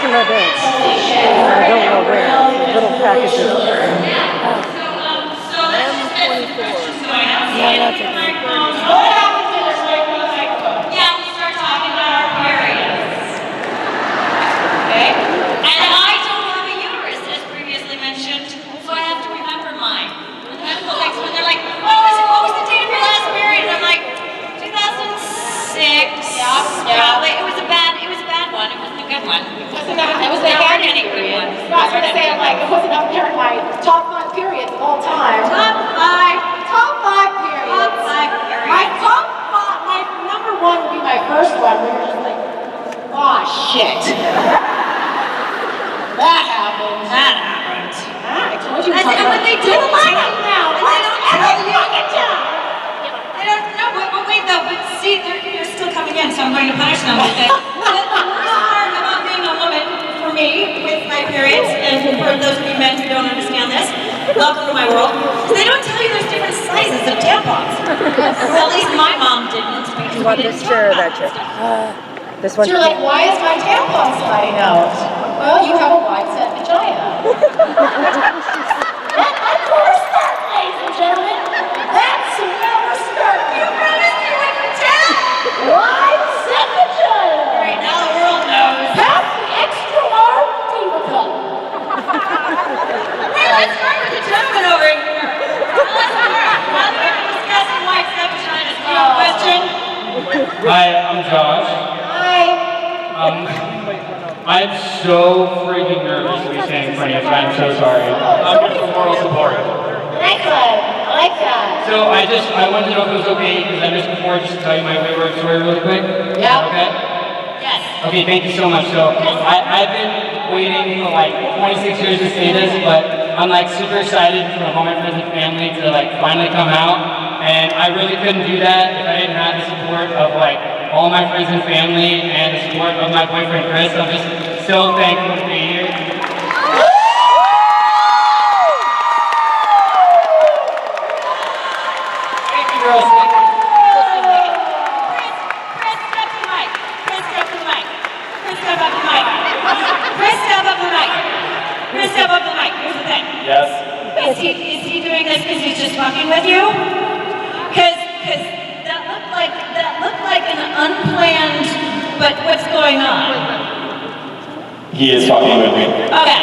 an event. I don't know where. Little packages. Yeah, that's it. Yeah, we start talking about our periods. Okay? And I don't have a uterus, as previously mentioned, so I have to remember mine. Like when they're like, what was the date of your last period? And I'm like, 2006. Yeah. Probably. It was a bad one. It wasn't a good one. It was a bad period. I was going to say, I'm like, it wasn't up there in my top 5 periods of all time. Top 5 periods. Top 5 periods. My top 5, my number 1 would be my first one. We were just like, oh shit. That happened. I told you. But they do a lot of now. Why don't you fucking tell? I don't know, but wait though, but see, they're still coming in, so I'm going to punish them with it. The worst part about being a woman, for me, with my periods, and for those of you men who don't understand this, welcome to my world, is they don't tell you there's different sizes of tampons. Well, at least my mom didn't, because You want this chair or that chair? This one. So you're like, why is my tampon sliding out? Well, you have a wide-set vagina. That's where we're starting, ladies and gentlemen. That's where we're starting. You promised you wouldn't tell! Wide-set vagina. Right, now the world knows. That's the extra large diva cup. Hey, let's start with the gentleman over here. Let's start. Now that we're discussing white stuff, vaginas, do you have a question? Hi, I'm Josh. I'm so freaking nervous to be standing in front of you, so I'm so sorry. I'm here for moral support. Nice one. I like that. So I wanted to know if it was okay, because I missed before, just to tell you my wayward story really quick. Yeah. Okay? Yes. Okay, thank you so much. So I've been waiting for like 26 years to say this, but I'm like super excited for the Home and Friends and family to like finally come out. And I really couldn't do that if I didn't have the support of like all my friends and family and the support of my boyfriend Chris. I'm just so thankful to be here. Thank you, girls. Thank you. Chris, step to the mic. Chris, step to the mic. Chris, step up the mic. Chris, step up the mic. Chris, step up the mic. Here's the thing. Yes. Is he doing this because he's just fucking with you? Because that looked like an unplanned, but what's going on? He is fucking with me. Okay.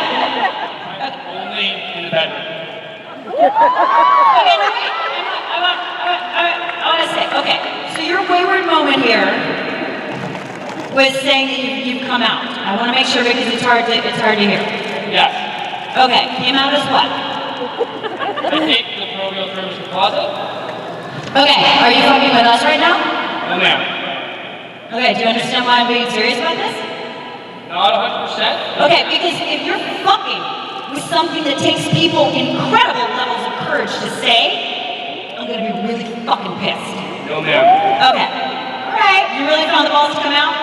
Only in the bedroom. Okay, wait. I want to say, okay, so your wayward moment here was saying that you've come out. I want to make sure because it's hard to hear. Yes. Okay, came out as what? I take the proverbial term to the closet. Okay, are you fucking with us right now? No, ma'am. Okay, do you understand why I'm being serious about this? Not 100%. Okay, because if you're fucking with something that takes people incredible levels of courage to say, I'm gonna be really fucking pissed. No, ma'am. Okay. Alright, you really found the balls to come out?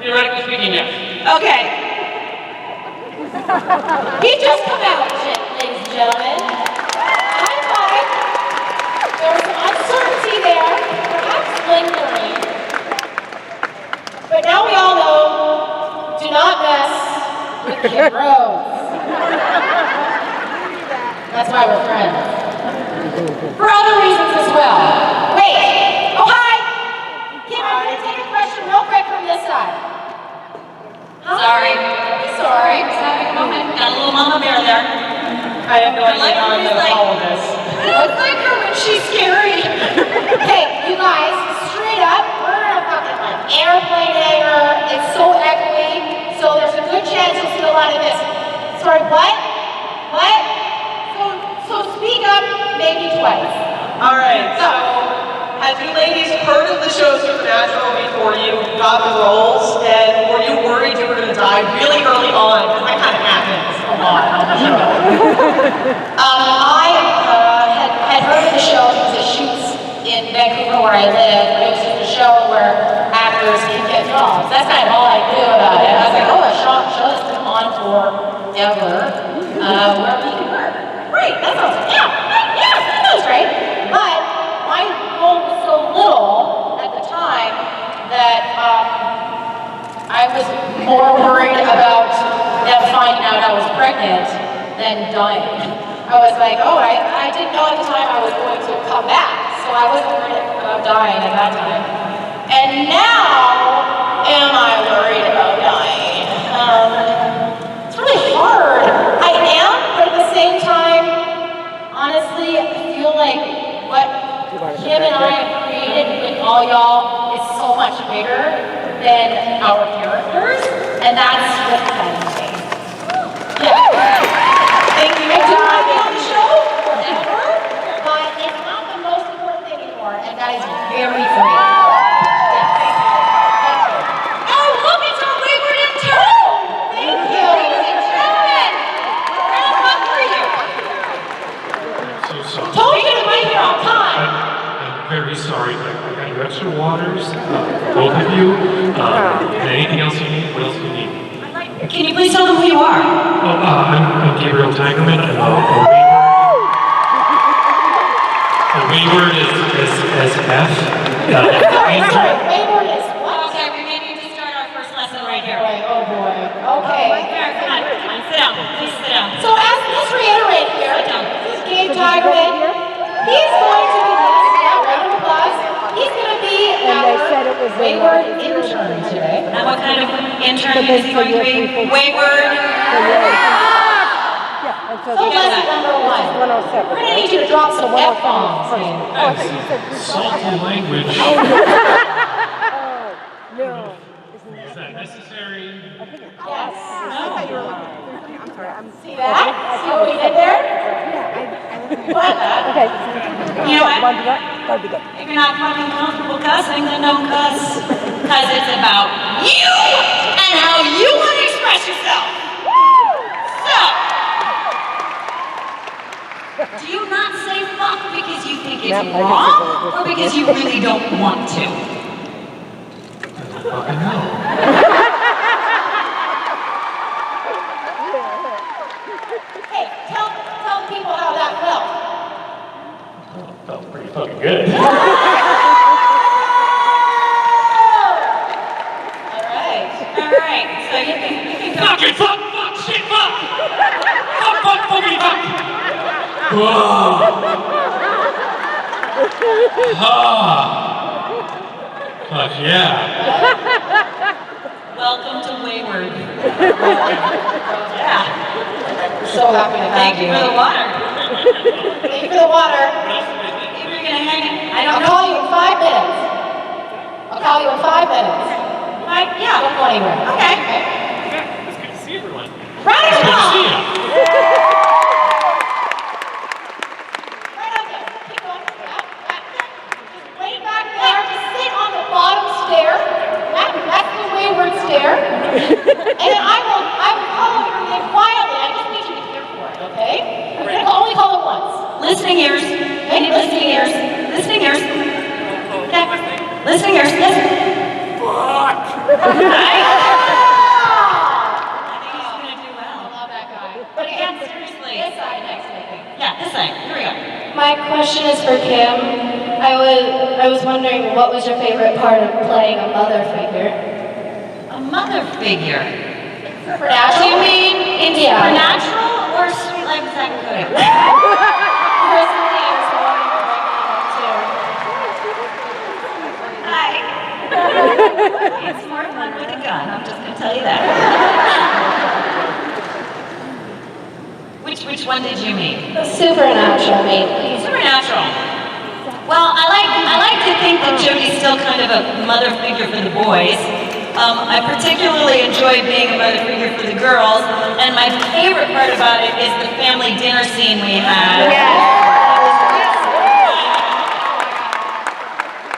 Theoretically speaking, yes. Okay. He just come out, ladies and gentlemen. I thought there was some uncertainty there, perhaps lingering. But now we all know, do not mess with Kid Rhodes. That's why we're friends. For other reasons as well. Wait! Oh, hi! Kim, I'm going to take a question real quick from this side. Sorry. Sorry. I was having a moment. Got a little mama bear there. I have no idea how I'm going to follow this. It's like her when she's scary. Hey, you guys, straight up, we're in a fucking like airplane hangar. It's so echoey, so there's a good chance you'll see a lot of this. Sorry, what? What? So speak up, maybe twice. All right, so had you ladies heard of the show Supernatural before you got the roles, and were you worried you were going to die really early on? Because that kind of happens a lot on the show. I had heard of the show because it shoots in Vancouver where I live. It was just a show where actors can get jobs. That's kind of all I knew about it. I was like, oh, a show that's been on forever, where we can work. Great, that sounds good. Yeah, that was great. But my role was so little at the time that I was more worried about them finding out I was pregnant than dying. I was like, oh, I didn't know at the time I was going to come back, so I wasn't worried about dying at that time. And now, am I worried about dying? It's really hard. I am, but at the same time, honestly, I feel like what Kim and I have created with all y'all is so much bigger than our characters, and that's what excites me. Yeah. Thank you. I do want to be on the show forever, but it's not the most important thing anymore, and that is very free. Oh, look, it's our wayward intern. Thank you. Ladies and gentlemen, we're gonna come for you. So sorry. Told you to be here on time. I'm very sorry. I got you extra waters, both of you. And anything else you need? What else do you need? Can you please tell them who you are? Oh, I'm Gabriel Tigerman. I'm a wayward as F. Wayward is what? Okay, we may need to start our first lesson right here. Oh boy. Okay. Here, come on, sit down. Please sit down. So as let's reiterate here, this is Gabe Tigerman. He's going to be round of applause. He's going to be our wayward intern today. And what kind of intern is he going to be? Wayward. So lesson number one. We're going to need you to drop some F-bombs. Salty language. No. Is that necessary? Yes. See that? See what we did there? Okay. You know what? That'd be good. If you're not fucking comfortable cussing, then don't cuss. Because it's about you and how you want to express yourself. So, do you not say fuck because you think it's wrong or because you really don't want to? I don't fucking know. Hey, tell people how that felt. Felt pretty fucking good. All Alright, so you can go. Fucking fuck, shit, fuck! Fuck, fucking fuck! Whoa! Fuck yeah. Welcome to Wayward. Yeah. So happy to have Thank you for the water. Thank you for the water. If you're gonna hang it, I don't I'll know. call you in 5 minutes. I'll call you in 5 minutes. Yeah. Don't go anywhere. Okay. It's good to see everyone. Round of Good to applause. see you. Right up there. Keep going. Just way back there. Just sit on the bottom stair. That's the wayward stair. And then I will call out your name quietly. I just need you to hear for it, okay? We're gonna only call it once. Listening ears. I need listening ears. Listening ears. Okay. Listening ears. Listen. Fuck. I think he's gonna do I well. love that guy. But again, seriously. This side next, I think. Yeah, this side. Here we go. My question is for Kim. I was wondering, what was your favorite part of playing a mother figure? A mother figure. Do Supernatural? you mean in Yeah. supernatural or sweet like Zach Cody? Personally, I was wondering for Hi. It's more fun with a gun. I'm just gonna tell you that. Which one did you mean? Supernatural, maybe. Supernatural. Well, I like to think that Jody's still kind of a mother figure for the boys. I particularly enjoy being a mother figure for the girls, and my favorite part about it is the family dinner scene we had.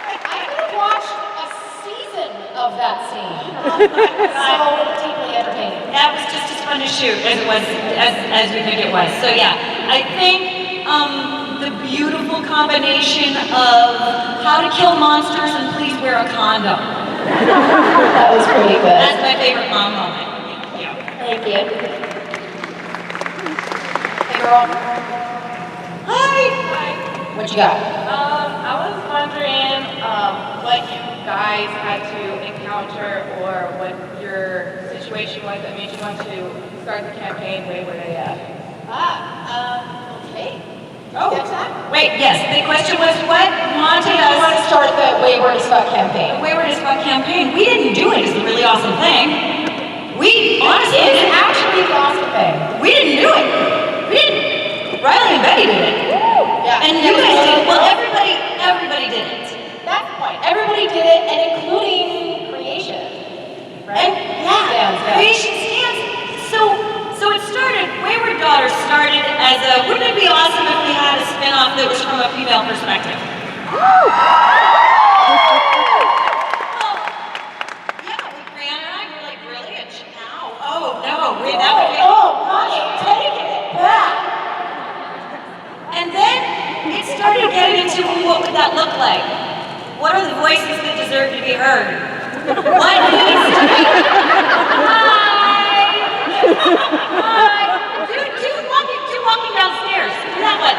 I could have watched a season of that scene. So deeply entertaining. That was just as fun to shoot as it was as we think it was. So yeah, I think the beautiful combination of how to kill monsters and please wear a condom. That was pretty good. That's my favorite mom moment. Yeah. Thank you. Hey girl, Hi. what you got? I was wondering what you guys had to encounter or what your situation was that made you want to start the campaign Wayward AF? Okay. Oh, Catch that? wait, yes, the question was what wanted I want us to start the Wayward as Fuck campaign. the Wayward as Fuck campaign. We didn't do it is the really awesome thing. We honestly It's didn't. actually the awesome thing. We didn't do it. We didn't. Riley and Betty did it. Yeah. And you guys did it. Well, everybody did it. That's the point. Everybody did it, and including creation. Right? And yeah, Yeah. creation stands. So it started, Wayward Daughters started as a, wouldn't it be awesome if we had a spin-off that was from a female perspective? Well, yeah, Briana and I were like, really? Now? Oh, no, that would be... Oh, honey, take it back. And then it started getting into what would that look like? What are the voices that deserve to be heard? What needs to be... Hi! Do walking downstairs. Do that one.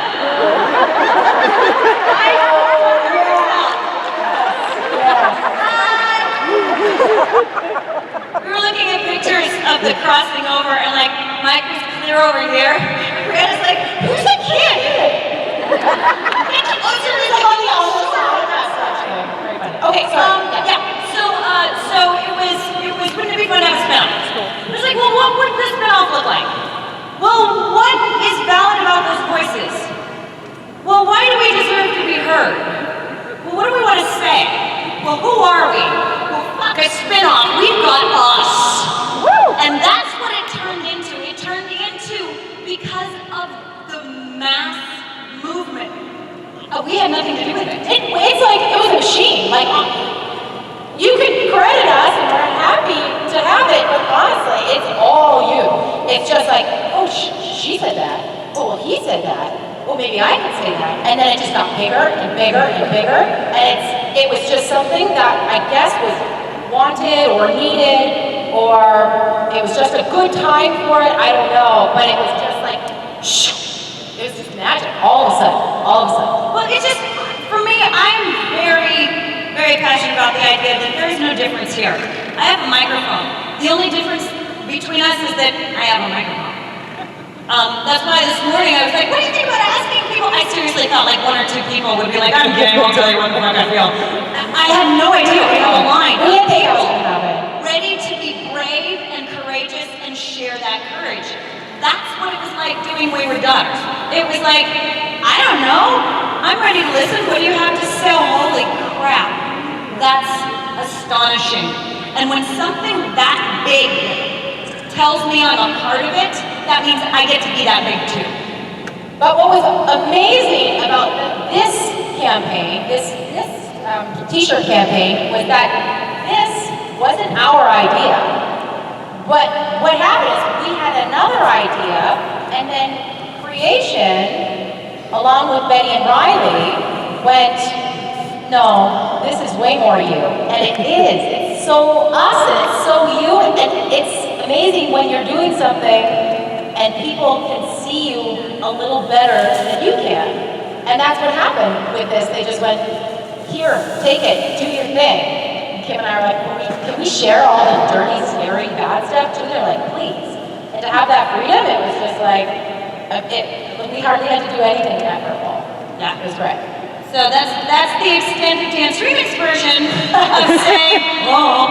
Hi! We were looking at pictures of the crossing over and like, Mike was clear over here. Brianna's like, who's that kid? Okay, sorry. So it was, wouldn't it be fun to have a spin-off? It was like, well, what would this spin-off look like? Well, what is valid about those voices? Well, why do we deserve to be heard? Well, what do we want to say? Well, who are we? Well, fuck a spin-off. We've got us. And that's what it turned into. It turned into because of the mass movement. We had nothing to do with it. It's like, it was a machine. Like, you could credit us, and we're happy to have it, but honestly, it's all you. It's just like, oh, she said that. Oh, well, he said that. Well, maybe I can say that. And then it just got bigger and bigger and bigger, and it was just something that I guess was wanted or needed, or it was just a good time for it. I don't know, but it was just like, it was just magic. All of a sudden. Well, it's just, for me, I'm very, very passionate about the idea that there is no difference here. I have a microphone. The only difference between us is that I have a microphone. That's why this morning I was like, what do you think about asking people? I seriously thought like one or two people would be like, I'm gay, I'll tell you what the fuck I feel. I had no idea we have a line. We didn't think I was gonna have it. Ready to be brave and courageous and share that courage. That's what it was like doing Wayward Daughters. It was like, I don't know, I'm ready to listen. What do you have to say? Holy crap. That's astonishing. And when something that big tells me I'm a part of it, that means I get to be that big too. But what was amazing about this campaign, this t-shirt campaign, was that this wasn't our idea. But what happened is we had another idea, and then creation, along with Betty and Riley, went, no, this is way more you. And it is. It's so us, and it's so you, and it's amazing when you're doing something and people can see you a little better than you can. And that's what happened with this. They just went, here, take it, do your thing. Kim and I were like, can we share all the dirty, scary, bad stuff too? They're like, please. And to have that freedom, it was just like, we hardly had to do anything in that purple. Yeah, it was great. So that's the extended dance remix version of saying, oh.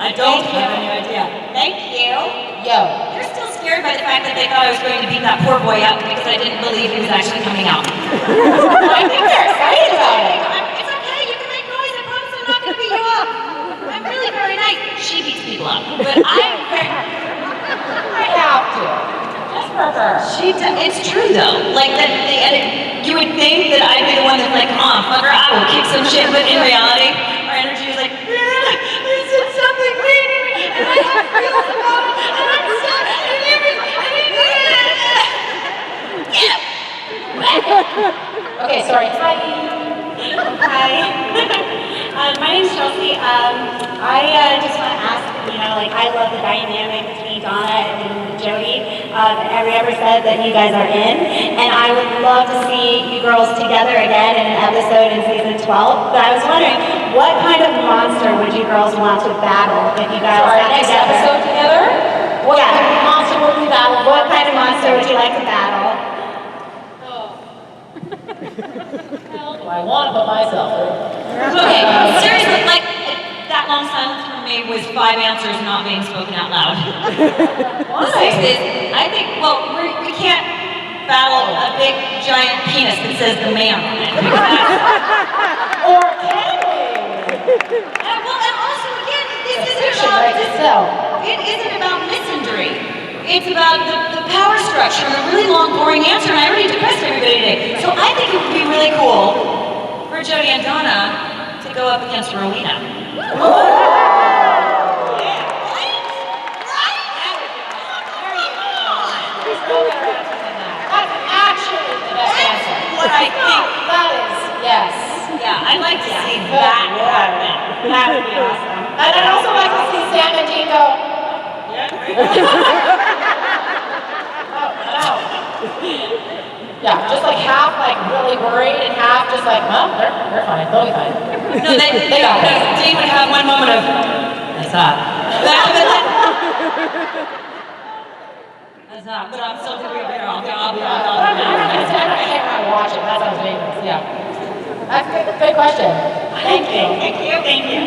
I don't have any idea. Thank you. Yo. You're still scared by the fact that they thought I was going to beat that poor boy up because I didn't believe he was actually coming out. I think they're excited about it. It's okay, you can make noise. I promise I'm not going to beat you up. I'm really very nice. She beats people up, but I have to. Just for her. It's true though. Like that, you would think that I'd be the one that's like, fucker, I will kick some shit, but in reality, our energy is like, you said something mean to me, and I have feelings about it, and I'm sorry, Okay, sorry. Hi. My name's Chelsea. I just want to ask, I love the dynamic between Donna and Jody that Every Ever said that you guys are in, and I would love to see you girls together again in an episode in season 12, but I was wondering, what kind of monster would you girls want to battle if you guys Our got next together. episode together? What Yeah. kind of monster would we battle? What kind of monster would you like to battle? Hell do I want to put myself through? Okay, seriously, like, that long silence from me was 5 answers not being spoken out loud. The 6th is, I think, well, we can't battle a big, giant penis that says the man on it. Or can we? Well, and also, again, this isn't Fiction about, writes itself. it isn't about misandry. It's about the power structure and a really long, boring answer, and I already depressed everybody today. So I think it would be really cool for Jody and Donna to go up against Rowena. That's actually the best answer. What I think. That is, yes. Yeah, I'd like to see that happen. That would be awesome. And I'd also like to see Sam and Dean go. Oh. Yeah, just like half like really worried and half just like, well, they're fine, they'll be fine. No, they got it. Dean would have one moment of, that's hot. That's hot, but I'm still gonna be there. I'll be I can't watch it, that sounds dangerous, yeah. That's a good question. Thank you. Thank you. Thank you.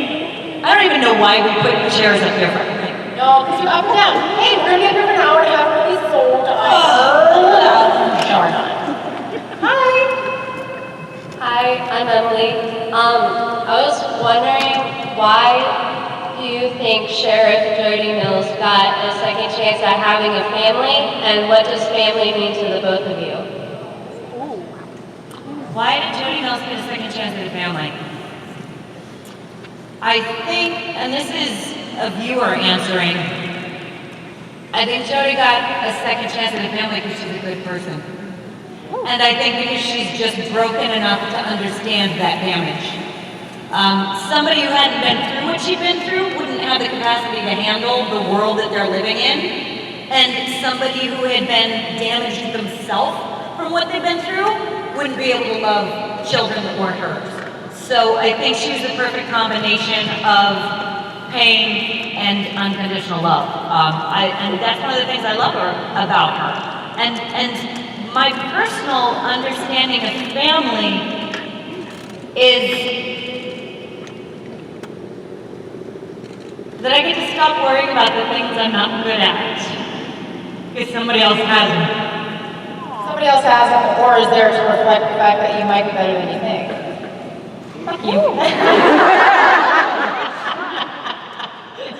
I don't even know why we put chairs up here for everything. No, because you're up and down. Hey, we're gonna be up here for an hour and a half, really sold. No, we're not. Hi, I'm Emily. I was wondering, why do you think Sheriff Jody Mills got a second chance at having a family, and what does family mean to the both of you? Why did Jody Mills get a second chance at a family? I think, and this is a viewer answering, I think Jody got a second chance at a family because she's a good person. And I think because she's just broken enough to understand that damage. Somebody who hadn't been through what she'd been through wouldn't have the capacity to handle the world that they're living in. And somebody who had been damaged themselves from what they've been through wouldn't be able to love children that weren't hers. So I think she was the perfect combination of pain and unconditional love. And that's one of the things I love about her. And my personal understanding of family is that I get to stop worrying about the things I'm not good at, because somebody else has them. Somebody else has them, or is there to reflect the fact that you might be better than you think? Fuck you.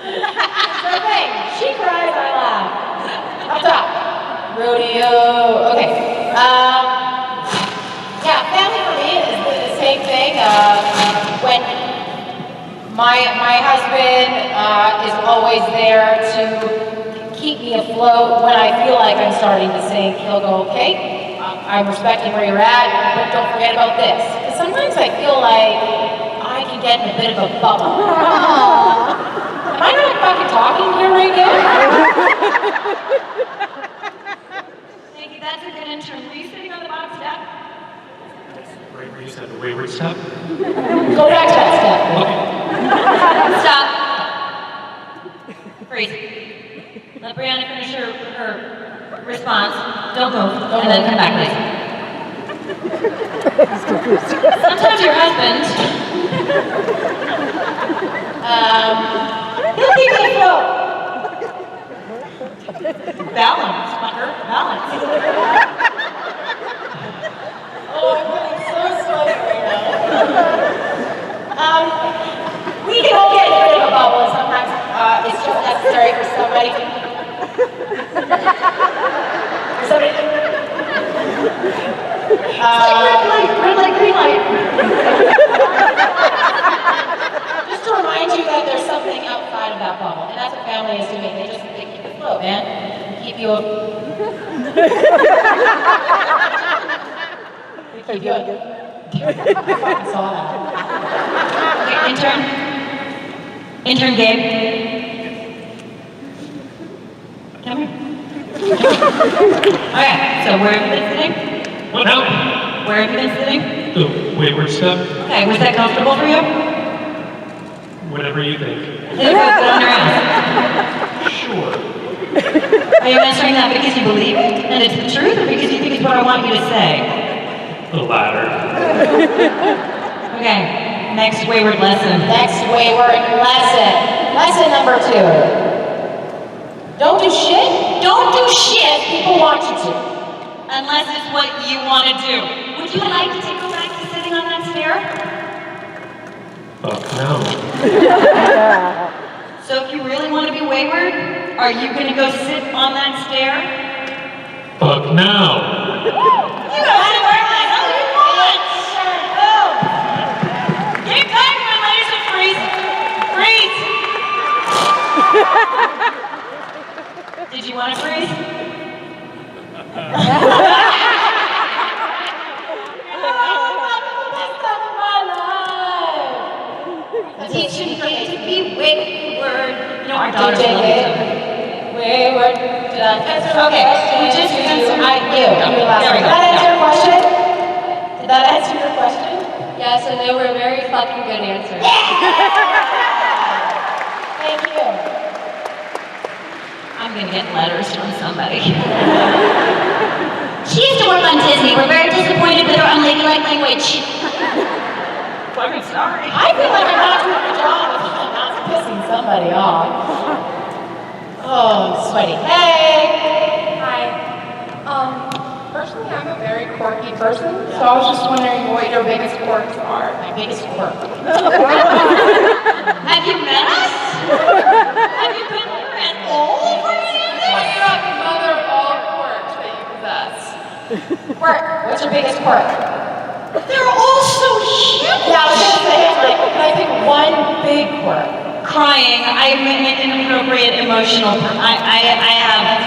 It's her thing. She cries, I laugh. Up top. Rodeo. Okay. Yeah, family for me is the same thing. When my husband is always there to keep me afloat when I feel like I'm starting to sink. He'll go, okay, I'm respecting where you're at, but don't forget about this. Because sometimes I feel like I can get in a bit of a bubble. Am I not fucking talking here right now? Thank you, that's a good intern. Were you sitting on the bottom step? Right where you said the wayward step? Go back to that step. Stop. Freeze. Let Briana finish her response. Don't move. And then come back, please. Sometimes your husband, he'll keep you afloat. Balance, fucker. Balance. Oh, I'm getting so sweaty right now. We can all get in a bit of a bubble, and sometimes it's just necessary for somebody to... Red light, green light. Just to remind you that there's something outside of that bubble, and that's what family is to me. They keep you afloat, man. Keep you... Keep you... I saw that. Okay, intern Gabe. Come here. Okay, so where have you been sitting? What now? Where have you been sitting? The wayward step? Okay, was that comfortable for you? Whatever you think. Is it goes down your ass? Sure. Are you answering that because you believe it and it's the truth, or because you think it's what I want you to say? The latter. Okay, next wayward lesson. Next wayward lesson. Lesson number 2. Don't do shit. Don't do shit people want you to. Unless it's what you want to do. Would you like to go back to sitting on that stair? Fuck no. So if you really want to be wayward, are you going to go sit on that stair? Fuck no. You go sit where the hell you want! Game time, my ladies, and freeze! Freeze! Did you want to freeze? Teaching me to be wayward. You know, our daughters love each other. Wayward. Did I answer your Okay, question? we just answered. You were last There we one. go. Did that answer your question? Did that answer your question? Yes, and they were very fucking good answers. Thank you. I'm going to get letters from somebody. She used to work on Disney. We're very disappointed with her unladylike language. I'm sorry. I feel like I'm not doing a good job if I'm not pissing somebody off. Oh, I'm sweaty. Hey! Hi. Personally, I'm a very quirky person, so I was just wondering what your biggest quirks are. My biggest quirk. Have you met us? Have you been here at all? What's the mother of all quirks that you possess? Quirk. What's your biggest quirk? They're all so huge. Yeah, I was gonna say, like, can I pick one big quirk? Crying. I'm an inappropriate emotional. I have.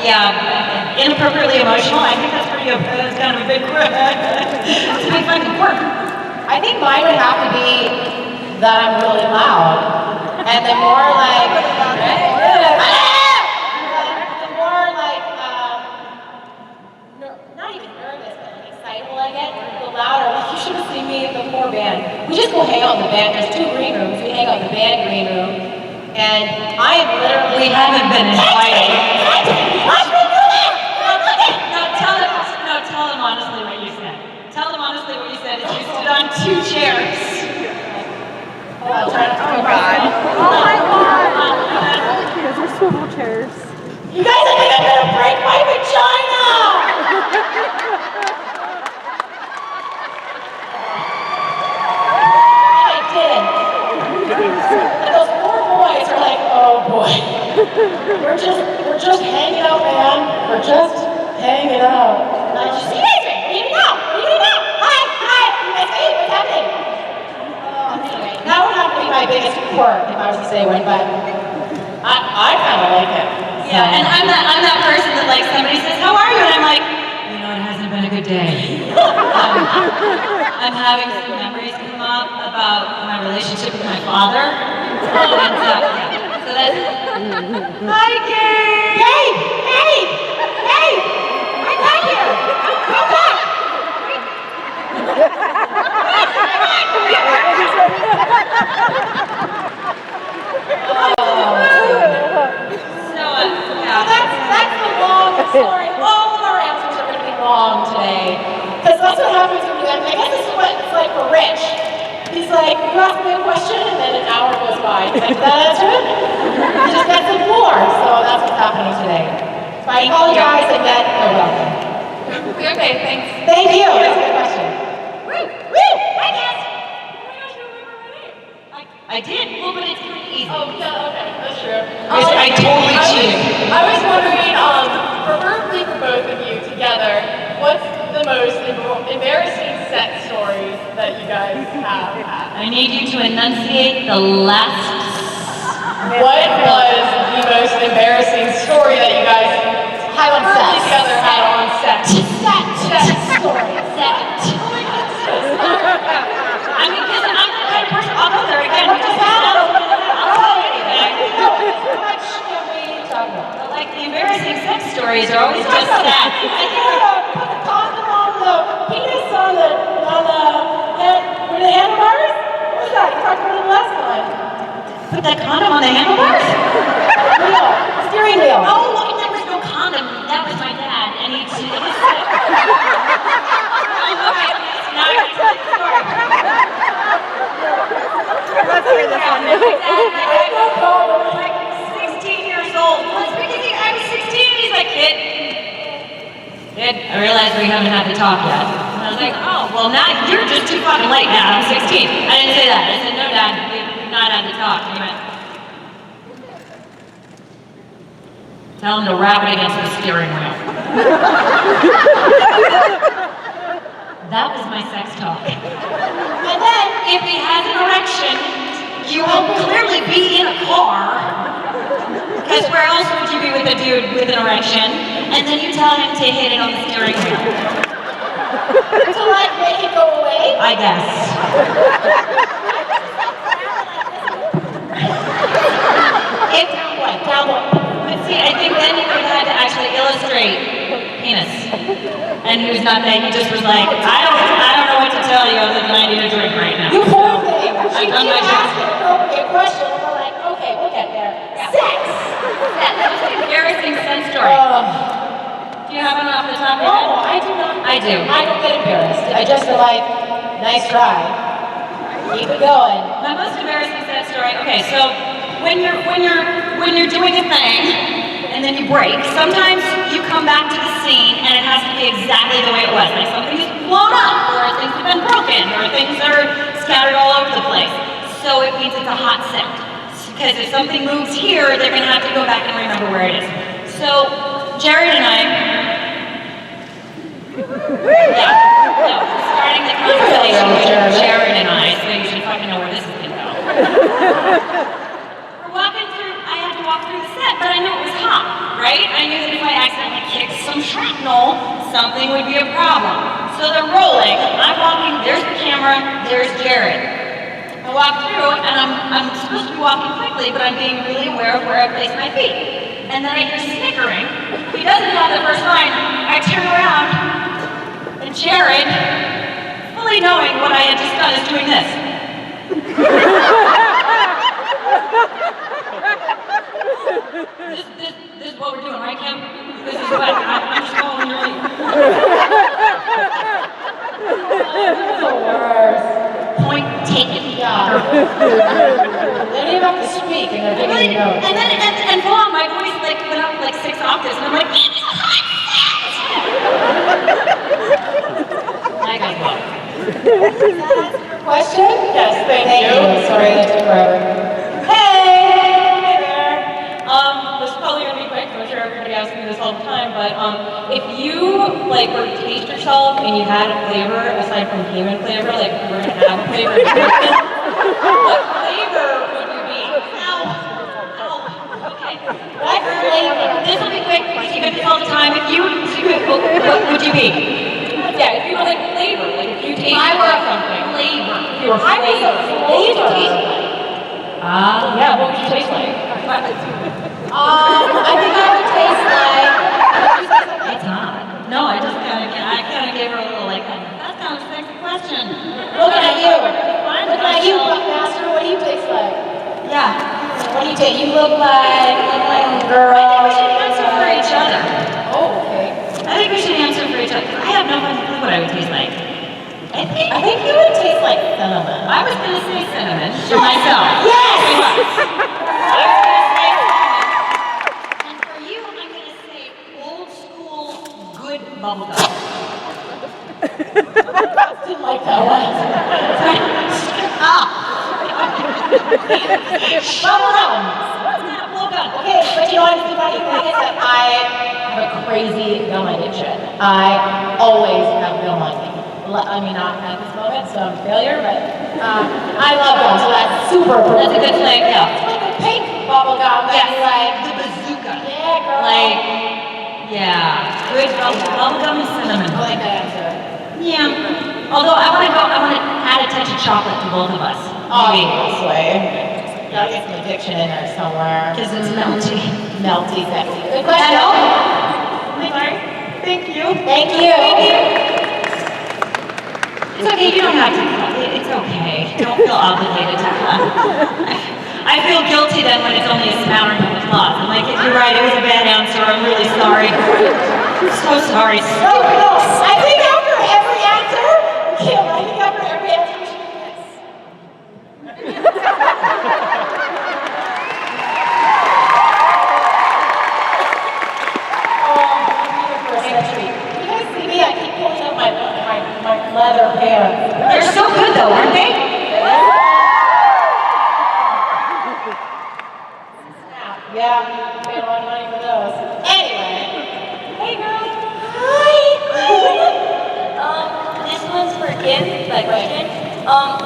Yeah, inappropriately emotional. I think that's that's kind of a big quirk. It's a big fucking quirk. I think mine would have to be that I'm really loud. And the more like, the more like, not even nervous, but like excitable I get, the louder. Like you should have seen me at the 4 band. We just go hang out in the band. There's 2 green rooms. We hang out in the band green room. And I have literally. We haven't been invited. Tell them honestly what you said. Tell them honestly what you said is you stood on 2 chairs. Oh God. Oh my god! Those are swivel chairs. You guys, I think I'm gonna break my vagina! And I did. And those poor boys are like, oh boy. We're just hanging out, man. We're just hanging out. And I just, you guys are hanging out. What are you doing now? Hi. You guys, hey, what's happening? Anyway, that would have to be my biggest quirk if I was to say one, but I kind of like it. Yeah, and I'm that person that like somebody says, how are you? And I'm like, you know, it hasn't been a good day. I'm having some memories come up about my relationship with my father. And so that's, hi, Gabe! Hey! I'm back here! Come back! That's the long story. All of our answers are going to be long today. Because that's what happens when you I guess this is what it's like for Rich. He's like, you ask me a question, and then an hour goes by. He's like, did that answer it? He just got some more. So that's what's happening today. So I apologize, and then you're welcome. Okay, thanks. Thank you. That's a good question. Woo! Hi, Cass! Oh my gosh, you remember my name. I did. Well, but it's kind of easy. Oh, yeah, okay, that's true. I totally cheated. I was wondering, preferably for both of you together, what's the most embarrassing sex stories that you guys have had? I need you to enunciate the last. What was the most embarrassing story that you guys Had on preferably sex. together had on sex? Sex story. I mean, because I'm the kind of person, I'll go there again. What just happened? I'll tell you anything. How much can we talk about? But like the embarrassing sex stories are always just sad. Put the condom on the penis on the handlebars? What was that? You talked about it last time. Put that condom on the handlebars? Steering wheel. Oh, look, there was no condom. That was my dad, and he said, oh, okay, now I gotta tell you the story. Let's hear this one. My dad was like 16 years old. Well, it's because I was 16, he's like, kid, I realized we haven't had to talk yet. And I was like, oh, well, now you're just too fucking late now. I'm 16. I didn't say that. I said, no, Dad, we've not had to talk. And he went, tell him to wrap it against the steering wheel. That was my sex talk. And then, if he has an erection, you will clearly be in a car. Because where else would you be with a dude with an erection? And then you tell him to hit it on the steering wheel. To like make it go away? I guess. Cowboy. But see, I think then he would have had to actually illustrate penis. And he was not there, he just was like, I don't know what to tell you other than I need a drink right now. You poor thing. I've done my She job. asked an appropriate question, and we're like, okay, we'll get there. Sex! That was an embarrassing sex story. Do you have one off the top of your head? No, I do not. I do. I don't get embarrassed. I just feel like, nice try. Keep it going. My most embarrassing sex story. Okay, so when you're doing a thing and then you break, sometimes you come back to the scene and it has to be exactly the way it was. Like something's blown up, or things have been broken, or things are scattered all over the place. So it means it's a hot set. Because if something moves here, they're gonna have to go back and remember where it is. So Jared and I. Starting the conversation with Jared and I, so you should fucking know where this is gonna go. We're walking through, I had to walk through the set, but I knew it was hot, right? I knew that if I accidentally kicked some shrapnel, something would be a problem. So they're rolling, I'm walking, there's the camera, there's Jared. I walk through, and I'm supposed to be walking quickly, but I'm being really aware of where I place my feet. And then I hear snickering. He doesn't have the first line. I turn around, and Jared, fully knowing what I had just done, is doing this. This is what we're doing, right, Kim? This is what I'm just following your lead. The worst. Point taken. Yeah. They don't even have to speak, and they're giving you notes. And full on, my voice like went up like 6 octaves, and I'm like, it's a hot set! I got one. Question? Yes, thank you. Sorry, that took forever. Hey there. This is probably gonna be quick, I'm sure everybody asks me this all the time, but if you like were to taste yourself and you had a flavor aside from human flavor, like if you were gonna have a flavor, what flavor would you be? Okay. What flavor? This will be quick because you get this all the time. If you what would you be? Yeah, if you were like flavor, like if you tasted something. Flavor. If you were flavor. What would you taste like? Yeah, what would you taste like? I think I would taste like. It's hot. No, I kind of gave her a little like, that's kind of a sexy question. Looking at you. Looking at you, Buckmaster. What do you taste like? Yeah. What do you taste? You look like girl. I think we should answer for each other. Oh, okay. I think we should answer for each other. I have no fucking clue what I would taste like. I think you would taste like cinnamon. I was gonna say cinnamon to myself. Yes! I was gonna say cinnamon. And for you, I'm gonna say old school good bubblegum. Didn't like that one. Bubblegum. Okay, but you know what? The funny thing is that I have a crazy gum addiction. I always have gum on me. I mean, not at this moment, so I'm a failure, but I love gum, so that's super appropriate. That's a good thing, yeah. It's like the pink bubble gum that you like. The bazooka. Yeah, girl. Like, yeah, good bubblegum and cinnamon. I like that answer. Yeah. Although I want to add a touch of chocolate to both of us. Obviously. Gotta get some addiction in there somewhere. Because it's melty. Melty, sexy. Good question. Hello? Sorry. Thank you. Thank you. It's okay, you don't have to clap. It's okay. Don't feel obligated to clap. I feel guilty then when it's only a smattering of applause. I'm like, you're right, it was a bad answer. I'm really sorry. So sorry. No, I think after every answer, Kim, I think after every answer, we should do this. You guys see me? I keep pulling up my leather pants. They're so good though, aren't they? Yeah, paid a lot of money for those. Anyway. Hey girl. Hi. This one's for Kim, my question.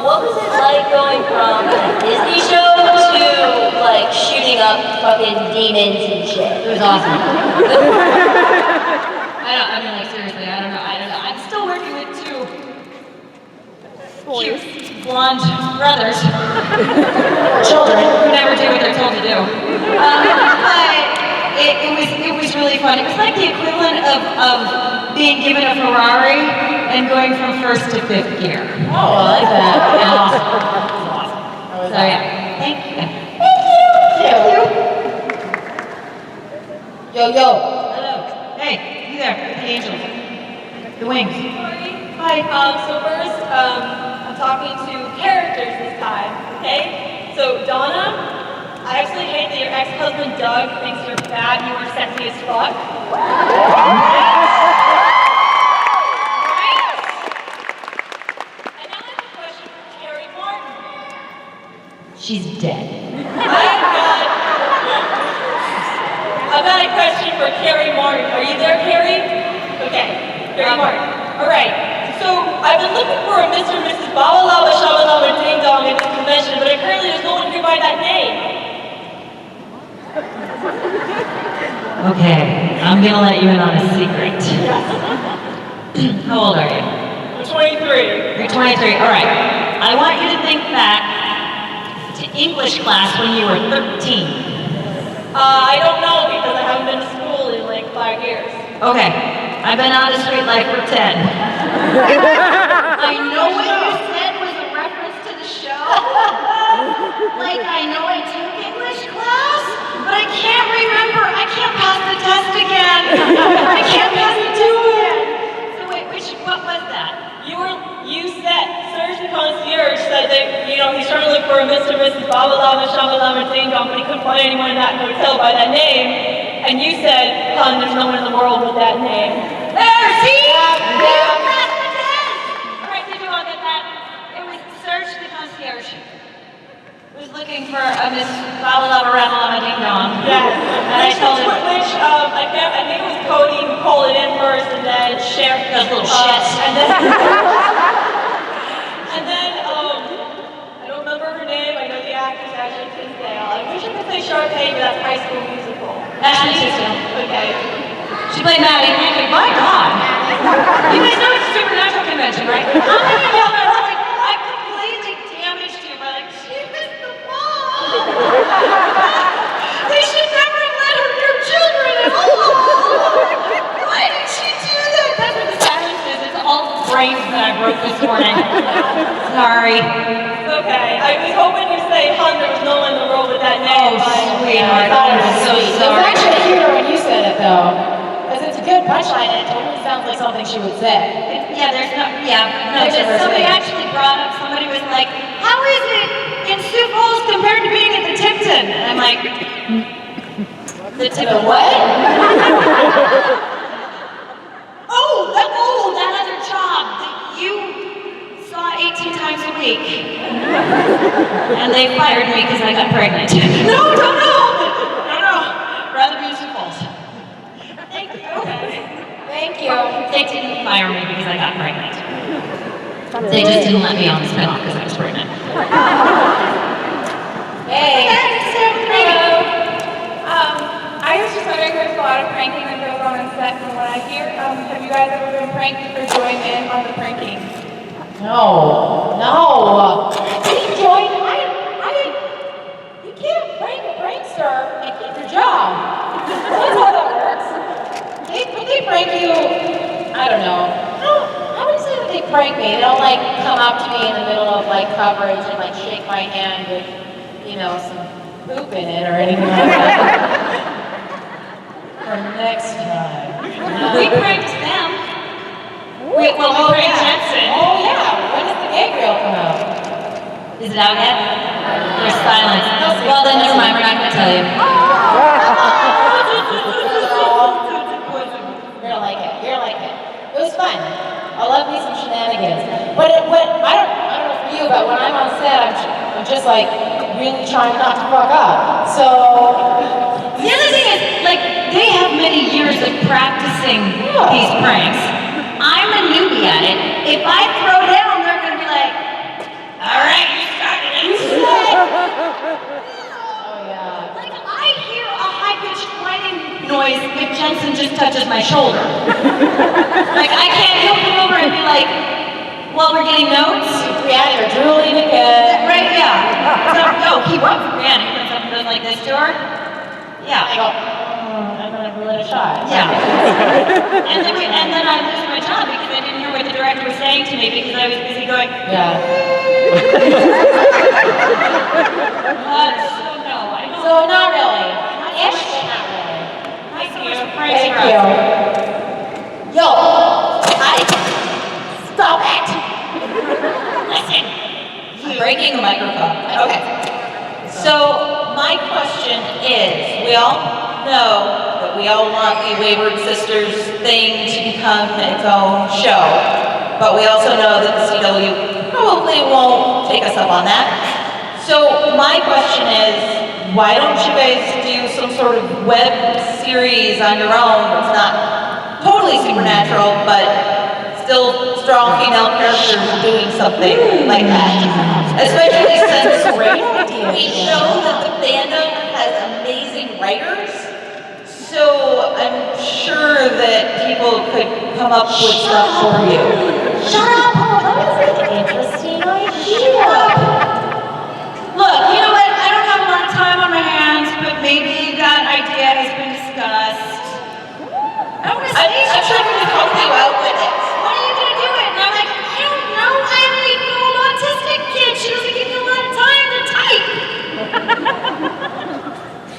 What was it like going from a Disney show to like shooting up fucking demons and shit? It was awesome. I mean, like, seriously, I don't know. I'm still working with two cute, blonde brothers. Children who never do what they're told to do. But it was really fun. It was like the equivalent of being given a Ferrari and going from first to fifth gear. Oh, I like that. Awesome. So yeah, thank you. Yo. Hello. Hey, you there, the angels. The wings. Hi. So first, I'm talking to characters this time, okay? So Donna, I absolutely hate that your ex-husband Doug thinks you're fat and you are sexy as fuck. And now I have a question for Carrie Martin. She's dead. I've got a question for Carrie Martin. Are you there, Carrie? Okay, Carrie Martin. All right. So I've been looking for a Mr. and Mrs. Babalaba Shabalaba Ding Dong at this convention, but apparently there's no one who by that name. Okay, I'm gonna let you in on a secret. How old are you? I'm 23. You're 23, all right. I want you to think back to English class when you were 13. I don't know because I haven't been to school in like 5 years. Okay, I've been out of street life for 10. I know what you said was a reference to the show. Like, I know I took English class, but I can't remember. I can't pass the test again. I can't pass the test again. So wait, what was that? You said, Serge the concierge said that, he's trying to look for a Mr. and Mrs. Babalama Shabalama Ding Dong, but he couldn't find anyone in that hotel by that name. And you said, hon, there's no one in the world with that name. There, see? You passed the test! All right, did you all get that? It was Serge the concierge. Was looking for a Miss Babalaba Rabalaba Ding Dong. Yes. And I told him. I think it was Cody who called it in first, and then Cher. Those little shits. And then, I don't remember her name. I know the actress Ashley Tisdale. I wish I could say Sharpay, but that's High School Musical. Ashley Tisdale. Okay. She played Maddie. My God. You guys know it's a supernatural convention, right? How many of y'all are like, I completely damaged you by like, she was the mom. They should never let her near children at all. Why did she do that? That's what the silence is. It's all brains that I broke this morning. Sorry. Okay. I was hoping you'd say, hon, there was no one in the world with that name. Oh, sweetheart. I I'm so It was sorry. actually cuter when you said it, though. Because it's a good punchline, and it totally sounds like something she would say. Yeah, somebody actually brought up, somebody was like, how is it in Sioux Falls compared to being at the Tipton? And I'm like, the Tipton what? That other job that you saw 18 times a week. And they fired me because I got pregnant. No. Rather be in Sioux Falls. Thank you. Thank you. They didn't fire me because I got pregnant. They just didn't let me on the spinoff because I was pregnant. Hey. Hello. I was just wondering, there's a lot of pranking that goes on set from what I hear. Have you guys ever been pranked or joined in on the pranking? No. You can't prank a prankster and keep your job. That's how that works. They prank you, I don't know. How would you say that they prank me? They don't like come up to me in the middle of like coverage and like shake my hand with, you know, some poop in it or anything like that. For next time. We pranked them. We pranked Jensen. Oh yeah, when does the gay grill come out? Is it out yet? There's silence. Well, then never mind. We're not going to tell you. You're gonna like it. You're gonna like it. It was fun. I love me some shenanigans. But I don't know for you, but when I'm on set, I'm just like really trying not to fuck up. So The other thing is, like, they have many years of practicing these pranks. I'm a newbie at it. If I throw down, they're going to be like, all right, you started it. oh yeah. Like, I hear a high-pitched whining noise if Jensen just touches my shoulder. Like, I can't he'll come over and be like, well, we're getting notes? Briana, you're drooling again. Right, yeah. So, he went for Briana. He comes up and goes like this to her. Yeah. I go, I'm gonna give it a shot. Yeah. and then I lose my job because I didn't hear what the director was saying to me because I was busy going, Yeah. so no, I don't. So not really. Ish? Not really. Thank you. Thank you. Yo, stop it! Listen. I'm breaking the microphone. Okay. So my question is, we all know that we all want the Wayward Sisters thing to become its own show, but we also know that the CW probably won't take us up on that. So my question is, why don't you guys do some sort of web series on your own that's not totally supernatural, but still strong female characters doing something like that? Especially since we know that the fandom has amazing writers, so I'm sure that people could come up with stuff for you. Shut up! That was an interesting idea. Look, you know what? I don't have a lot of time on my hands, but maybe that idea has been discussed. I want to say I'm sure we can help you out with it. when are you going to do it? And I'm like, I don't know. I have an 8-year-old autistic kid. She doesn't give me a lot of time to type.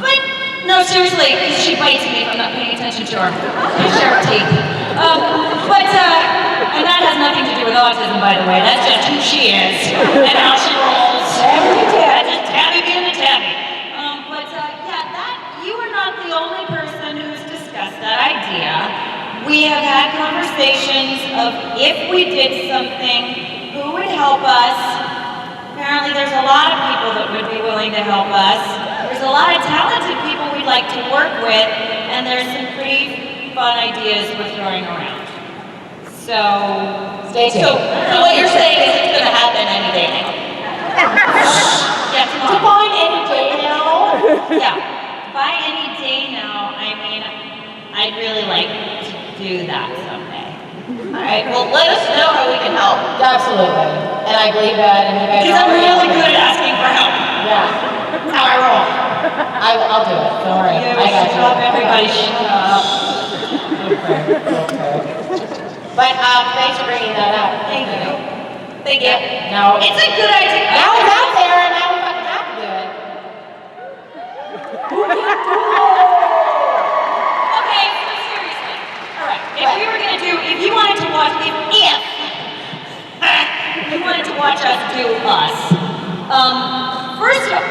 But, no, seriously, because she bites me if I'm not paying attention to her. Sharp teeth. And that has nothing to do with autism, by the way. That's just who she is and how she rolls. That's just Tabby being a Tabby. You are not the only person who's discussed that idea. We have had conversations of if we did something, who would help us. Apparently there's a lot of people that would be willing to help us. There's a lot of talented people we'd like to work with, and there's some pretty fun ideas we're throwing around. So, Stay tuned. So what you're saying is it's going to happen any day now. yeah, tomorrow. Define any day now. Yeah, by any day now, I mean, I'd really like to do that someday. All right, well, let us know how we can help. Absolutely. And I believe that, and you guys Because I'm really good at asking for help. Yeah. That's how I roll. I'll do it. Don't worry. Yeah, I got shut you. up, everybody, shut up. Okay. But thanks for bringing that up. Thank you. Thank you. Now, It's a good idea. now it's out there, and now we fucking have to do it. Okay, so seriously. All right, if you wanted to watch, if you wanted to watch us do us, first of all,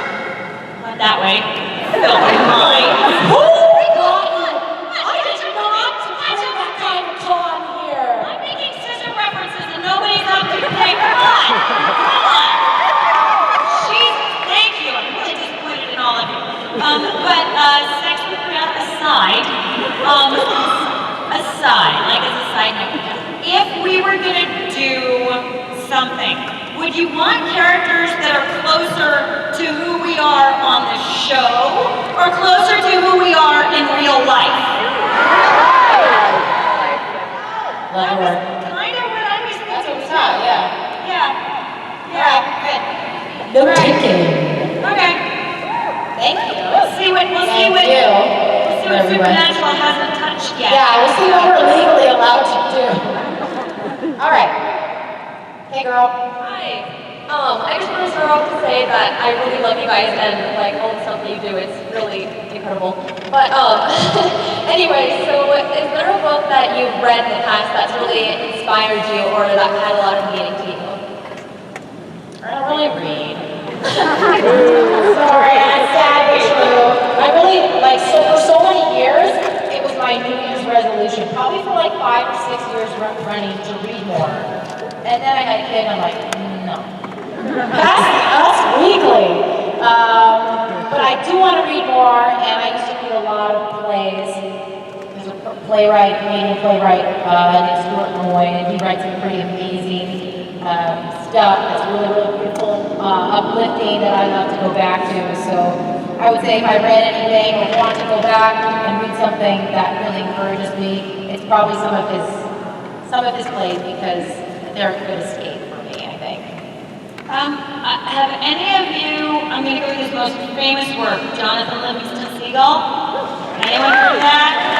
not that way, Phil, mine. I'm making scissor references and nobody's up to play. Come on. Jesus, thank you. I'm really disappointed in all of you. But sex with Briana aside, like as a side note, if we were gonna do something, would you want characters that are closer to who we are on the show, or closer to who we are in real life? Love your work. Kind of what I was thinking. That's what we thought, yeah. Yeah, good. No taking. Okay. Thank you. We'll see what Supernatural hasn't touched yet. Yeah, we'll see what we're legally allowed to do. All right. Hey, girl. Hi. I just want to start off to say that I really love you guys and like all the stuff that you do. It's really incredible. But anyway, so is there a book that you've read in the past that's really inspired you or that had a lot of meaning to you? I don't really read. Sorry, that's sad but true. I really, like, so for so many years, it was my New Year's resolution, probably for like 5 or 6 years running, to read more. And then I had a kid, and I'm like, no. That's weekly. But I do want to read more, and I used to read a lot of plays. There's a playwright, Canadian playwright, named Stuart Moy, and he writes some pretty amazing stuff that's really, really beautiful, uplifting, that I love to go back to. So I would say if I read anything or want to go back and read something that really encourages me, it's probably some of his plays, because they're a good escape for me, I think. Have any of you, I'm going to go with his most famous work, Jonathan Livingston Seagull? Anyone heard that?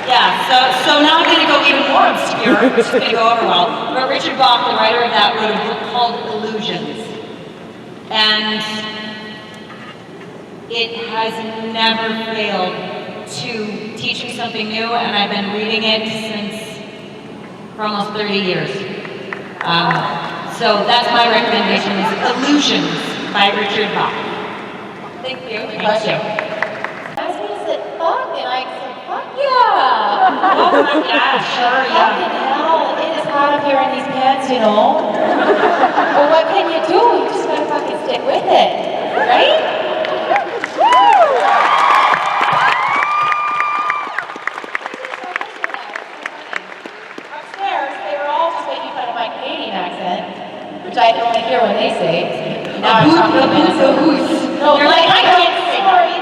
Yeah, so now I'm going to go even more obscure, which is going to go over well. But Richard Bach, the writer of that, wrote a book called Illusions. And it has never failed to teach me something new, and I've been reading it for almost 30 years. So that's my recommendation, is Illusions by Richard Bach. Thank you. Thank you. Asked me to say fuck, and I said, fuck yeah! Yeah, sure, Fucking hell, it is hot up here in these pants, you know? But what can you do? You just gotta fucking stick with it, right? Upstairs, they were all just making fun of my Canadian accent, which I can only hear when they say. Now I'm talking to them. No, You're like, I can't say that. sorry.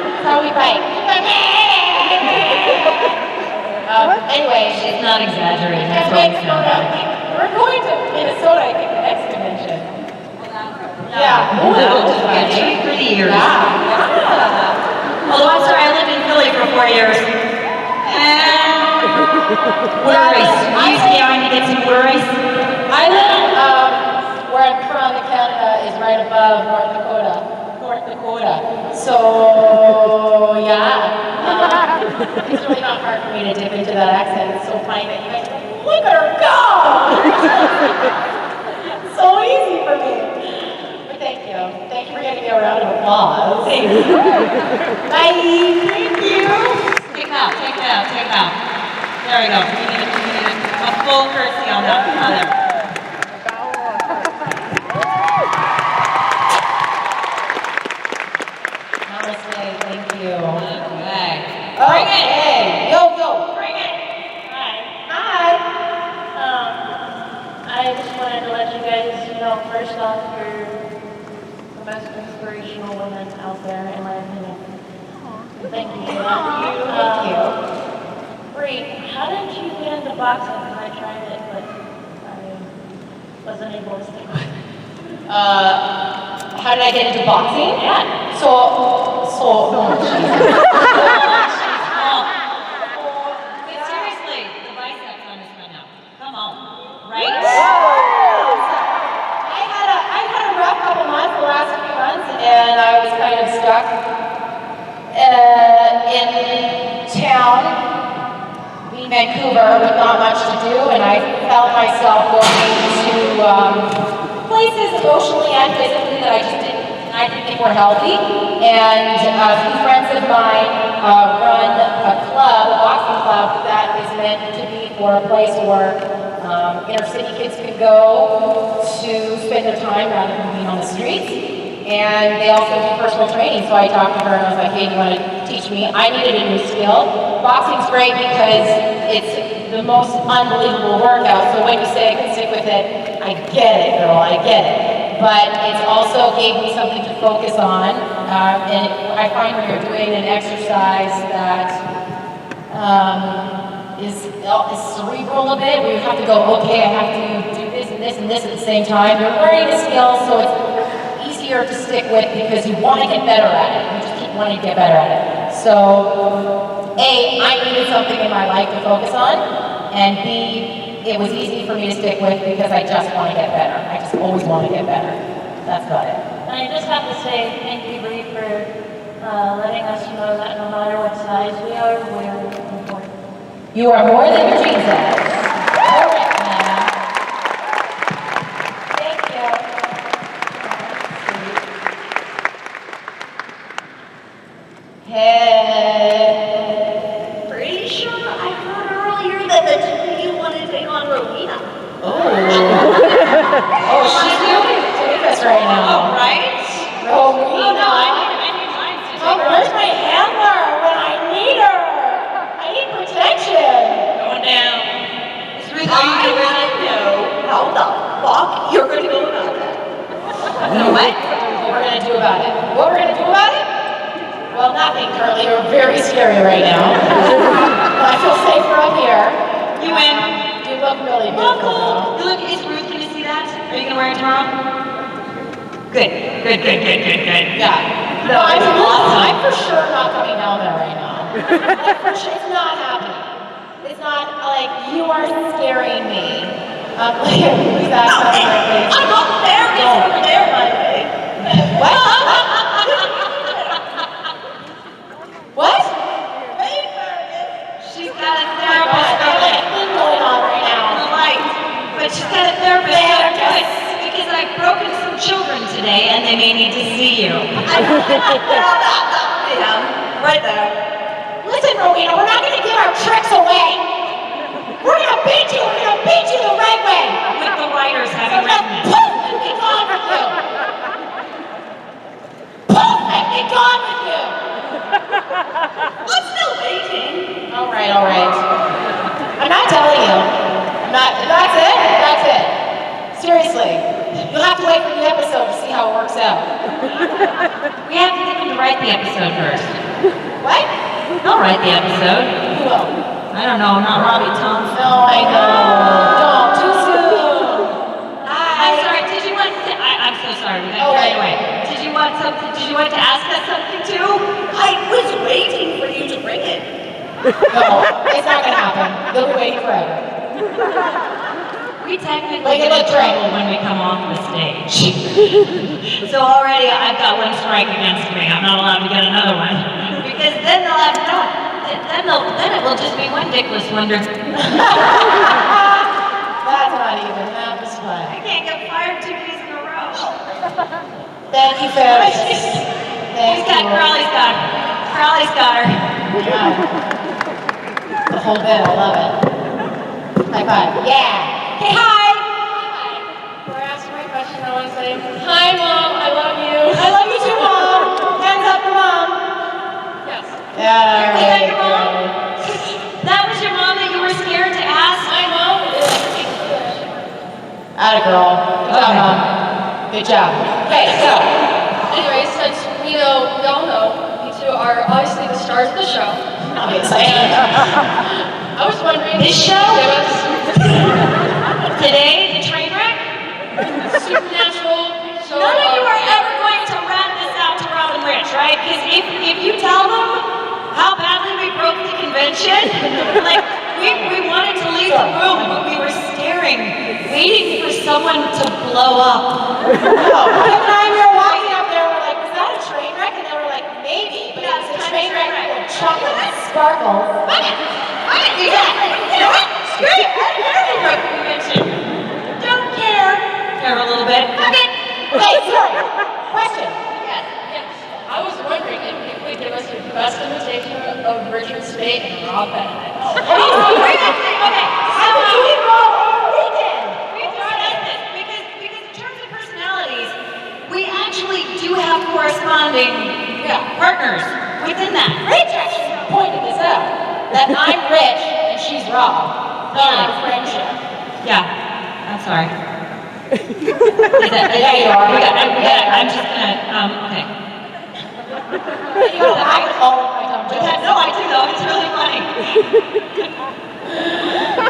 That's how we fight. Anyway, She's not exaggerating, that's and what I'm saying. we're going to Minnesota, I think, the next convention. Yeah. Oh, that'll just get cheap for the years. Yeah. Although I'm sorry, I lived in Philly for 4 years. Worries. Use the arm to get some worries. I live, where I'm from in Canada is right above North Dakota. So, yeah. It's really not hard for me to dip into that accent. It's so funny that you guys are like, look at her go! It's so easy for me. But thank you. Thank you for getting me a round of applause. Thank you. Bye. Thank you. Take it out. There we go. We need a full curtsy on that. There. Namaste. Thank you. Okay. Bring it. Yo. Bring it. Hi. I just wanted to let you guys know, first off, you're the most inspirational woman out there, in my opinion. Thank you for that. Thank you. Bree, how did you get into boxing? Because I tried it, but I wasn't able to stick with it. How did I get into boxing? Yeah. But seriously, the biceps on this one now. Come on. Right? I had a rough couple months, the last few months, and I was kind of stuck in town, in Vancouver, with not much to do, and I felt myself going to places emotionally and physically that I didn't think were healthy. And a few friends of mine run a boxing club that is meant to be for a place where inner city kids could go to spend their time rather than being on the streets. And they also do personal training. So I talked to her and I was like, hey, do you want to teach me? I needed a new skill. Boxing's great because it's the most unbelievable workout. So when you say I can stick with it, I get it, girl, I get it. But it's also gave me something to focus on. And I find when you're doing an exercise that is cerebral a bit, where you have to go, okay, I have to do this and this and this at the same time. You're learning a skill, so it's easier to stick with because you want to get better at it. You just keep wanting to get better at it. So A, I needed something in my life to focus on, and B, it was easy for me to stick with because I just want to get better. I just always want to get better. That's about it. And I just have to say thank you, Bree, for letting us know that no matter what size we are, we're important. You are more than your jeans says. Correct, man. Thank you. Hey. Pretty sure I heard earlier that the two of you want to take on Rowena. Oh, she's doing famous right now. Right? Rowena. No, I need mine to Oh, where's my handler when I need her? I need protection. Going down. It's really I want to know how the fuck you're going to go about that. What? We're gonna do about it. What we're gonna do about it? Well, nothing, Curly. You're very scary right now. I feel safer up here. You win. You look really beautiful. Uncle, you look, is Ruth, can you see that? Are you gonna wear it tomorrow? Good. Yeah. No, I'm for sure not coming down there right now. Like, for sure, it's not happening. It's not like you are scaring me. Like, who's that? I'm not there. It's over there, by the way. What? What? She's got a therapist. There's like a thing going on right now. Right. But she's got a therapist. Good. Because I've broken some children today and they may need to see you. Right there. Listen, Rowena, we're not gonna give our tricks away. We're gonna beat you. We're gonna beat you the right way. With the writers having written it. Poof and be gone with you. Poof and be gone with you. I'm still waiting. All right. I'm not telling you. That's it. Seriously. You'll have to wait for the episode to see how it works out. We have to get them to write the episode first. What? I'll write the episode. Who will? I don't know, I'm not Robbie Thompson. No, I know. Don't. Too soon. I'm sorry, did you want to, I'm so sorry, we got carried away. Did you want to ask us something too? I was waiting for you to bring it. No, it's not gonna happen. They'll be waiting forever. We technically Like get it in looked trouble when we come off the stage. So already I've got one strike against me, I'm not allowed to get another one. Because then they'll have then it will just be one dickless wonder. That's not even. That was fun. I can't get fired 2 days in a row. Thank you, folks. Thank you. Crowley's got her. Yeah. The whole bit. I love it. High five. Yeah. Hey, hi! Before I ask my question, I want to say, hi, Mom, I love you. I love you too, Mom. Hands up for Mom. Yes. Yeah. Is that your mom? That was your mom that you were scared to ask? My mom is English. Atta girl. Good job, Mom. Good job. Okay, so. Anyway, since we all know, you two are obviously the stars of the show. Obviously. I was wondering, This show? give us Today, the train wreck? supernatural. So, None of you are ever going to rat this out to Rob and Rich, right? Because if you tell them how badly we broke the convention, like, we wanted to leave the room, but we were staring, waiting for someone to blow up. No. Kim and I were walking up there, we're like, was that a train wreck? And they were like, maybe, but it was a train wreck full of chocolate and sparkles. You know what? Screw it. I don't care if we broke the convention. Don't care. Care a little bit. Okay. Hey, sorry. Question. yes. I was wondering if you could give us your best imitation of Richard Spade and Rob Benedict. Okay. How do we roll over the weekend? We discussed this because in terms of personalities, we actually do have corresponding partners within that. Rich actually pointed this out, that I'm rich and she's Rob. Not a friendship. Yeah. I'm sorry. Yeah, you are. I'm just gonna, okay. You know, I would all of my dumb jokes. No, I do though. It's really funny.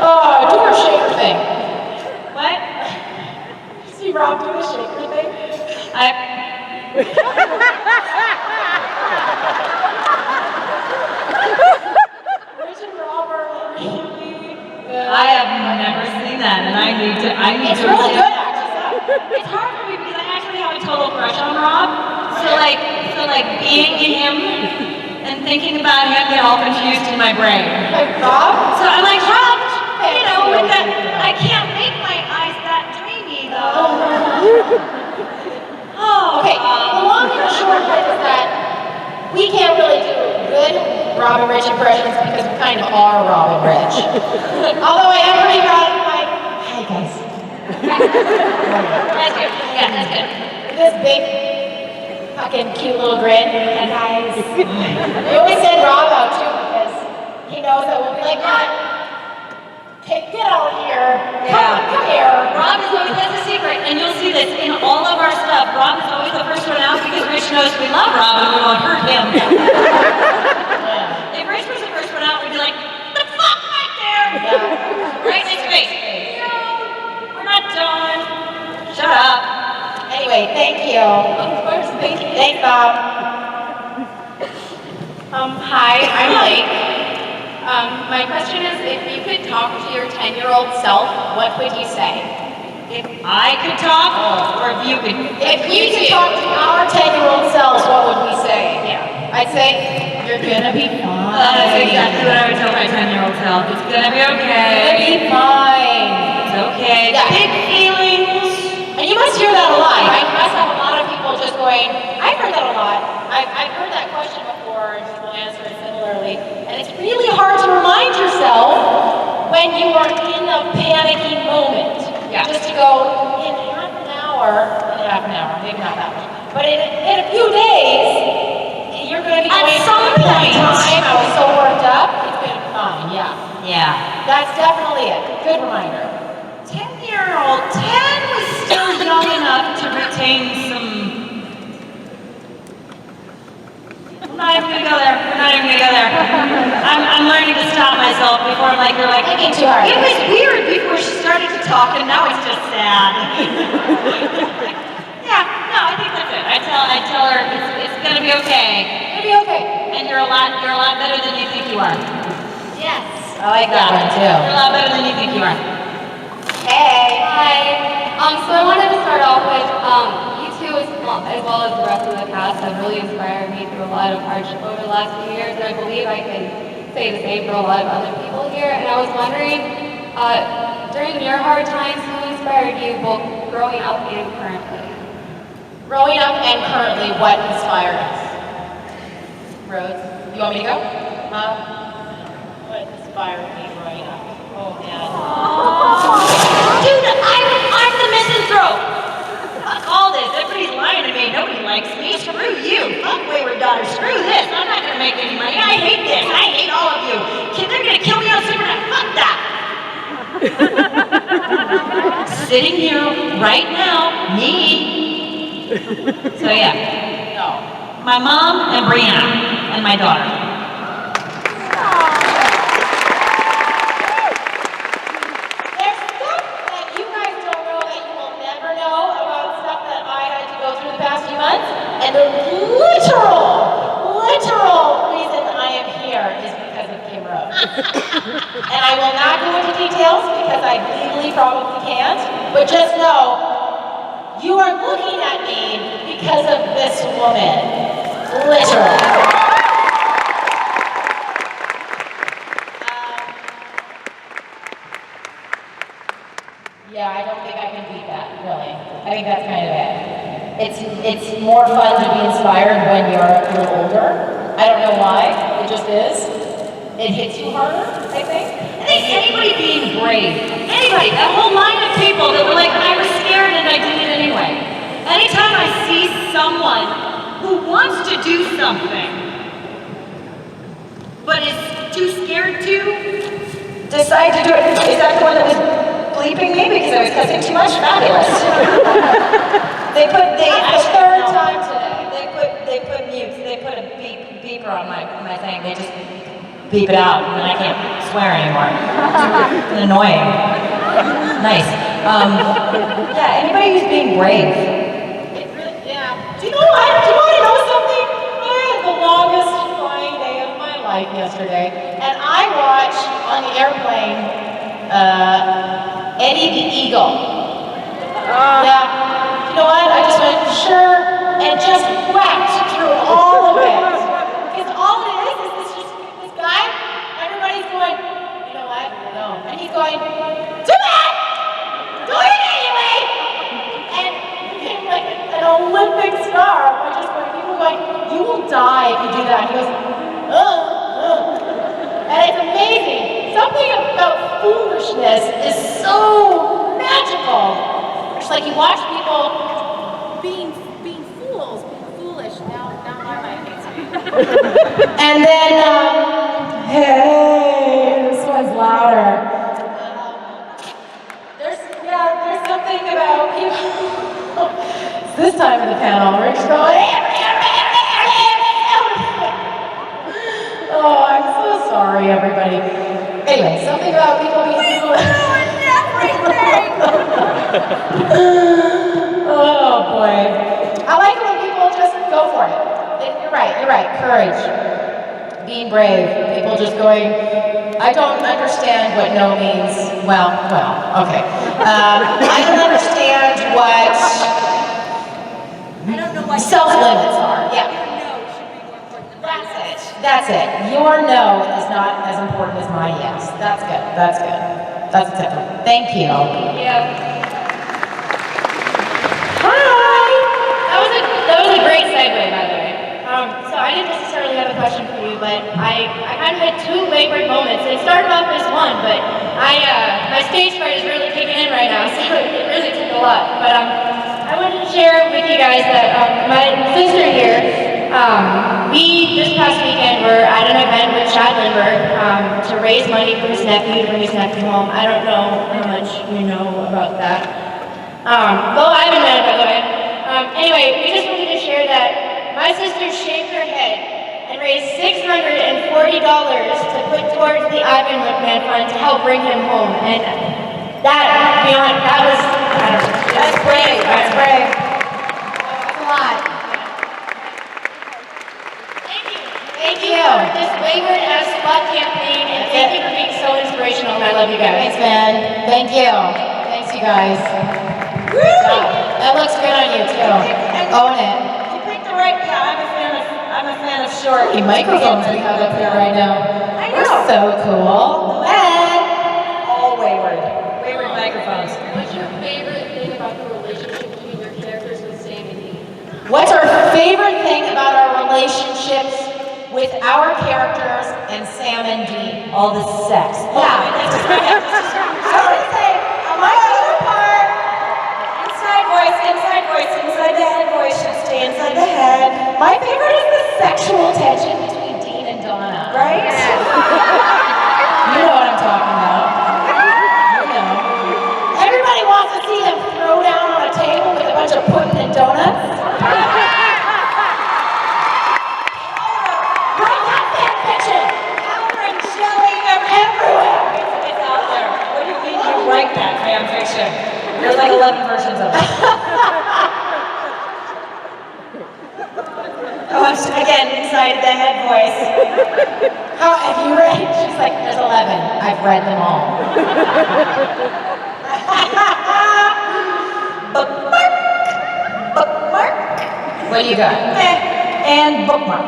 Oh, do her shaker thing. What? See Rob do the shaker thing? I have never seen that, and I need to. It's really good, actually. It's hard for me because I actually have a total crush on Rob. So being him and thinking about him get all confused in my brain. Like Rob? So I'm like, Rob, you know, with that, I can't make my eyes that dreamy though. Okay, the long and the short of it is that we can't really do good Robin Rich impressions because we kind of are Robin Rich. Although I am pretty proud of my, hi guys. That's good. Yeah, that's good. This big, fucking cute little grin. And guys. We always send Rob out too because he knows that we'll be like, hey, get out here. Come here. Rob is always, that's a secret, and you'll see this in all of our stuff. Rob is always the first one out because Rich knows we love Rob and we won't hurt him. If Rich was the first one out, we'd be like, the fuck right there! Right next to me. No, we're not done. Shut up. Anyway, thank you. Of course, thank you. Thanks, Bob. Hi, I'm Blake. My question is, if you could talk to your 10-year-old self, what would you say? If I could talk, or if you could. If we could talk to our 10-year-old selves, what would we say? Yeah. I'd say, you're gonna be fine. That's exactly what I would tell my 10-year-old self. It's gonna be okay. You're gonna be fine. It's okay. Yeah. Big feelings. And you must hear that a lot, right? You must have a lot of people just going, I've heard that a lot. I've heard that question before, and people answer it similarly. And it's really hard to remind yourself when you are in a panicky moment. Yeah. Just to go, in half an hour, maybe not that much, but in a few days, you're going to be going, At some point. time, I was so worked up, it's going to be fine, yeah. Yeah. That's definitely it. Good reminder. 10-year-old, 10 was still young enough to retain some. We're not even gonna go there. I'm learning to stop myself before they're like, Thinking too hard. It was weird before she started to talk, and now it's just sad. Yeah, no, I think that's it. I tell her it's gonna be okay. It'll be okay. And you're a lot better than you think you are. Yes. I like that one too. You're a lot better than you think you are. Hey. Hi. So I wanted to start off with, you two as well as the rest of the cast have really inspired me through a lot of hardship over the last few years, and I believe I can say the same for a lot of other people here. And I was wondering, during your hard times, who inspired you both growing up and currently? Growing up and currently, what inspired us? Rhodes, you want me to go? What inspired me growing up? Oh man. Dude, I'm the misanthrope. All this, everybody's lying to me. Nobody likes me. Screw you. Fuck wayward daughter. Screw this. I'm not gonna make any money. I hate this. I hate all of you. They're gonna kill me on Supernet. Fuck that. Sitting here right now, me. So yeah. No. My mom and Briana and my daughter. And the literal reason I am here is because of Kim Rhodes. And I will not go into details because I legally probably can't, but just know, you are looking at me because of this woman. Literally. Yeah, I don't think I can beat that, really. I think that's kind of it. It's more fun to be inspired when you're a little older. I don't know why, it just is. It hits you harder, I think. I think anybody being brave, anybody, that whole line of people that were like, I was scared and I did it anyway. Anytime I see someone who wants to do something, but is too scared to decide to do it, is that the one that was bleeping me because I was cussing too much? Fabulous. They put a beeper on my thing. They just beep it out, and then I can't swear anymore. It's annoying. Nice. Yeah, anybody who's being brave. Yeah. Do you want to know something? I had the longest flying day of my life yesterday, and I watched on the airplane Eddie the Eagle. Yeah. You know what? I just went, sure, and just wept through all of it. Because all it is this guy, everybody's going, you know what? No. And he's going, do it! Do it anyway! And it became like an Olympic star by just going, people going, you will die if you do that. And he goes, ugh. And it's amazing. Something about foolishness is so magical. It's like you watch people being fools, being foolish. Now my mic hates me. And then, hey, this one's louder. There's something about people. This time in the panel, we're just going. Oh, I'm so sorry, everybody. Anyway, something about people being foolish. Oh boy. I like it when people just go for it. You're right. Courage. Being brave. People just going, I don't understand what no means. Well, okay. I don't understand what self-limits are. Yeah. That's it. Your no is not as important as my yes. That's good. That's acceptable. Thank you. Yeah. Hi! That was a great segue, by the way. So I didn't necessarily have a question for you, but I kind of had two wayward moments. It started off as one, but my stage fright is really kicking in right now, so it really took a lot. But I wanted to share with you guys that my sister here, we, this past weekend, were at an event with Chad Lindbergh to raise money for his nephew, to bring his nephew home. I don't know how much you know about that. Well, I haven't met him, by the way. Anyway, we just wanted to share that my sister shaved her head and raised $640 to put towards the Ivan McMahon Fund to help bring him home. And that was, I don't know. That's brave. That's a lot. Thank you for this wayward ass spot campaign, and thank you for being so inspirational, and I love you guys. Thanks, man. Thank you. Thanks, you guys. Good job. That looks good on you, too. Own it. You picked the right guy. I'm a fan of short. The microphones we have up here right now. I know. We're so cool. And all wayward. Wayward microphones. What's your favorite thing about the relationship between your characters with Sam and Dean? what's our favorite thing about our relationships with our characters and Sam and Dean? All the sex. Yeah. I would say, my favorite part, inside the head voice should stay inside the head. my favorite is the sexual tension between Dean and Donna. Right? You know what I'm talking about. You know. Everybody wants to see them throw down on a table with a bunch of pudding and donuts. Write that fan fiction. Powder and jelly Everywhere. It's out there. What do you mean you write that fan fiction? There's like 11 versions of it. Oh, again, inside the head voice. How have you read? She's like, there's 11. I've read them all. Bookmark. What do you got? And bookmark.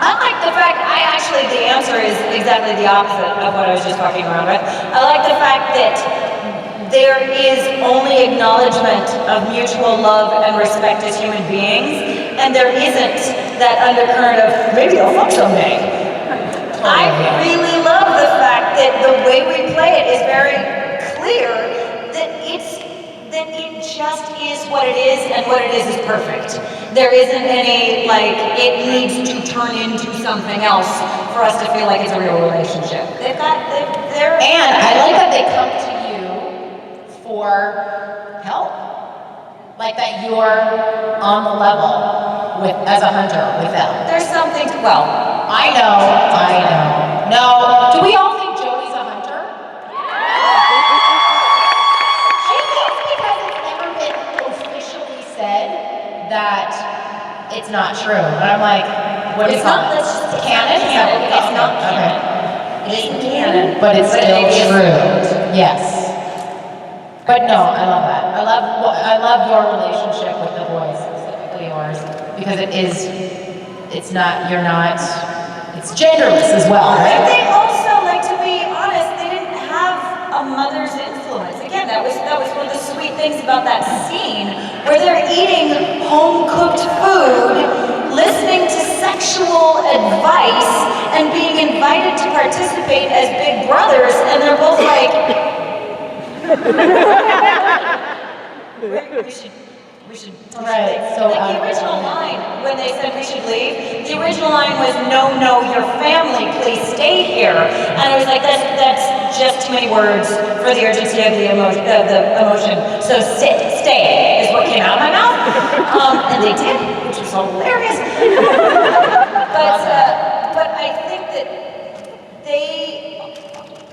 I like the fact, the answer is exactly the opposite of what I was just talking around with. I like the fact that there is only acknowledgement of mutual love and respect as human beings, and there isn't that undercurrent of, maybe I'll fuck someday. I really love the fact that the way we play it is very clear that it just is what it is, and what it is perfect. There isn't any, it needs to turn into something else for us to feel like it's a real relationship. And I like that they come to you for help. Like that you're on the level as a hunter with them. There's something I know. No, do we all think Jodi's a hunter? She thinks because it's never been officially said that it's not true. And I'm like, what is It's not canon? canon. It's not canon. It ain't canon, but it's still true. Yes. But no, I love that. I love your relationship with the boys, specifically yours, because it's genderless as well, I right? think also, like, to be honest, they didn't have a mother's influence. Again, that was one of the sweet things about that scene, where they're eating home-cooked food, listening to sexual advice, and being invited to participate as big brothers, and they're both like, we should. Right. So Like the original line, when they said we should leave, the original line was, no, your family, please stay here. And I was like, that's just too many words for the urgency of the emotion. So stay is what came out of my mouth. And they did, which was hilarious. But I think that they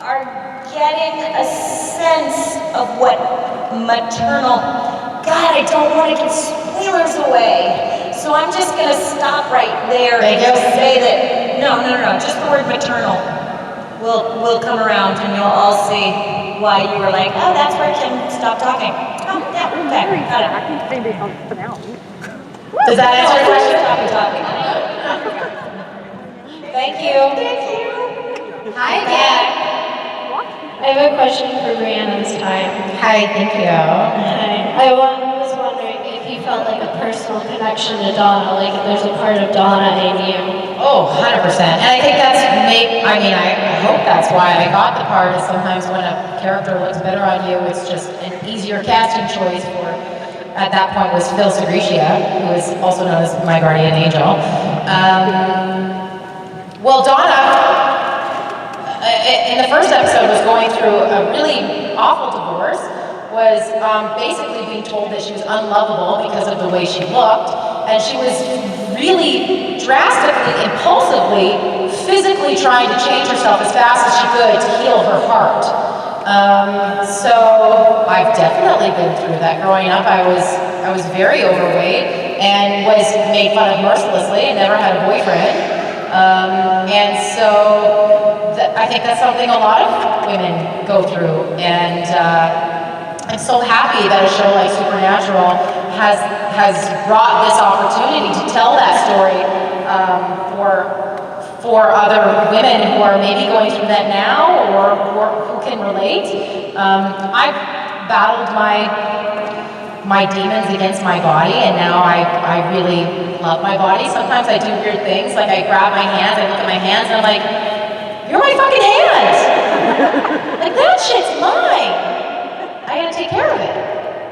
are getting a sense of what maternal. God, I don't want to give spoilers away. So I'm just going to stop right there and just say that, no, just the word maternal will come around and you'll all see why you were like, oh, that's where Kim stopped talking. Oh, yeah, okay, got it. Does that answer your question? Talking. Thank you. Hi again. I have a question for Briana this time. Hi, thank you. I was wondering if you felt like a personal connection to Donna, like if there's a part of Donna in you. Oh, 100%. And I think I hope that's why I got the part, is sometimes when a character looks better on you, it's just an easier casting choice for, at that point, was Phil Segretia, who is also known as my guardian angel. Well, Donna, in the first episode, was going through a really awful divorce, was basically being told that she was unlovable because of the way she looked, and she was really drastically, impulsively, physically trying to change herself as fast as she could to heal her heart. So I've definitely been through that. Growing up, I was very overweight and was made fun of mercilessly and never had a boyfriend. And so I think that's something a lot of women go through, and I'm so happy that a show like Supernatural has brought this opportunity to tell that story for other women who are maybe going through that now, or who can relate. I've battled my demons against my body, and now I really love my body. Sometimes I do weird things, like I grab my hands, I look at my hands, and I'm like, you're my fucking hands! Like, that shit's mine! I gotta take care of it.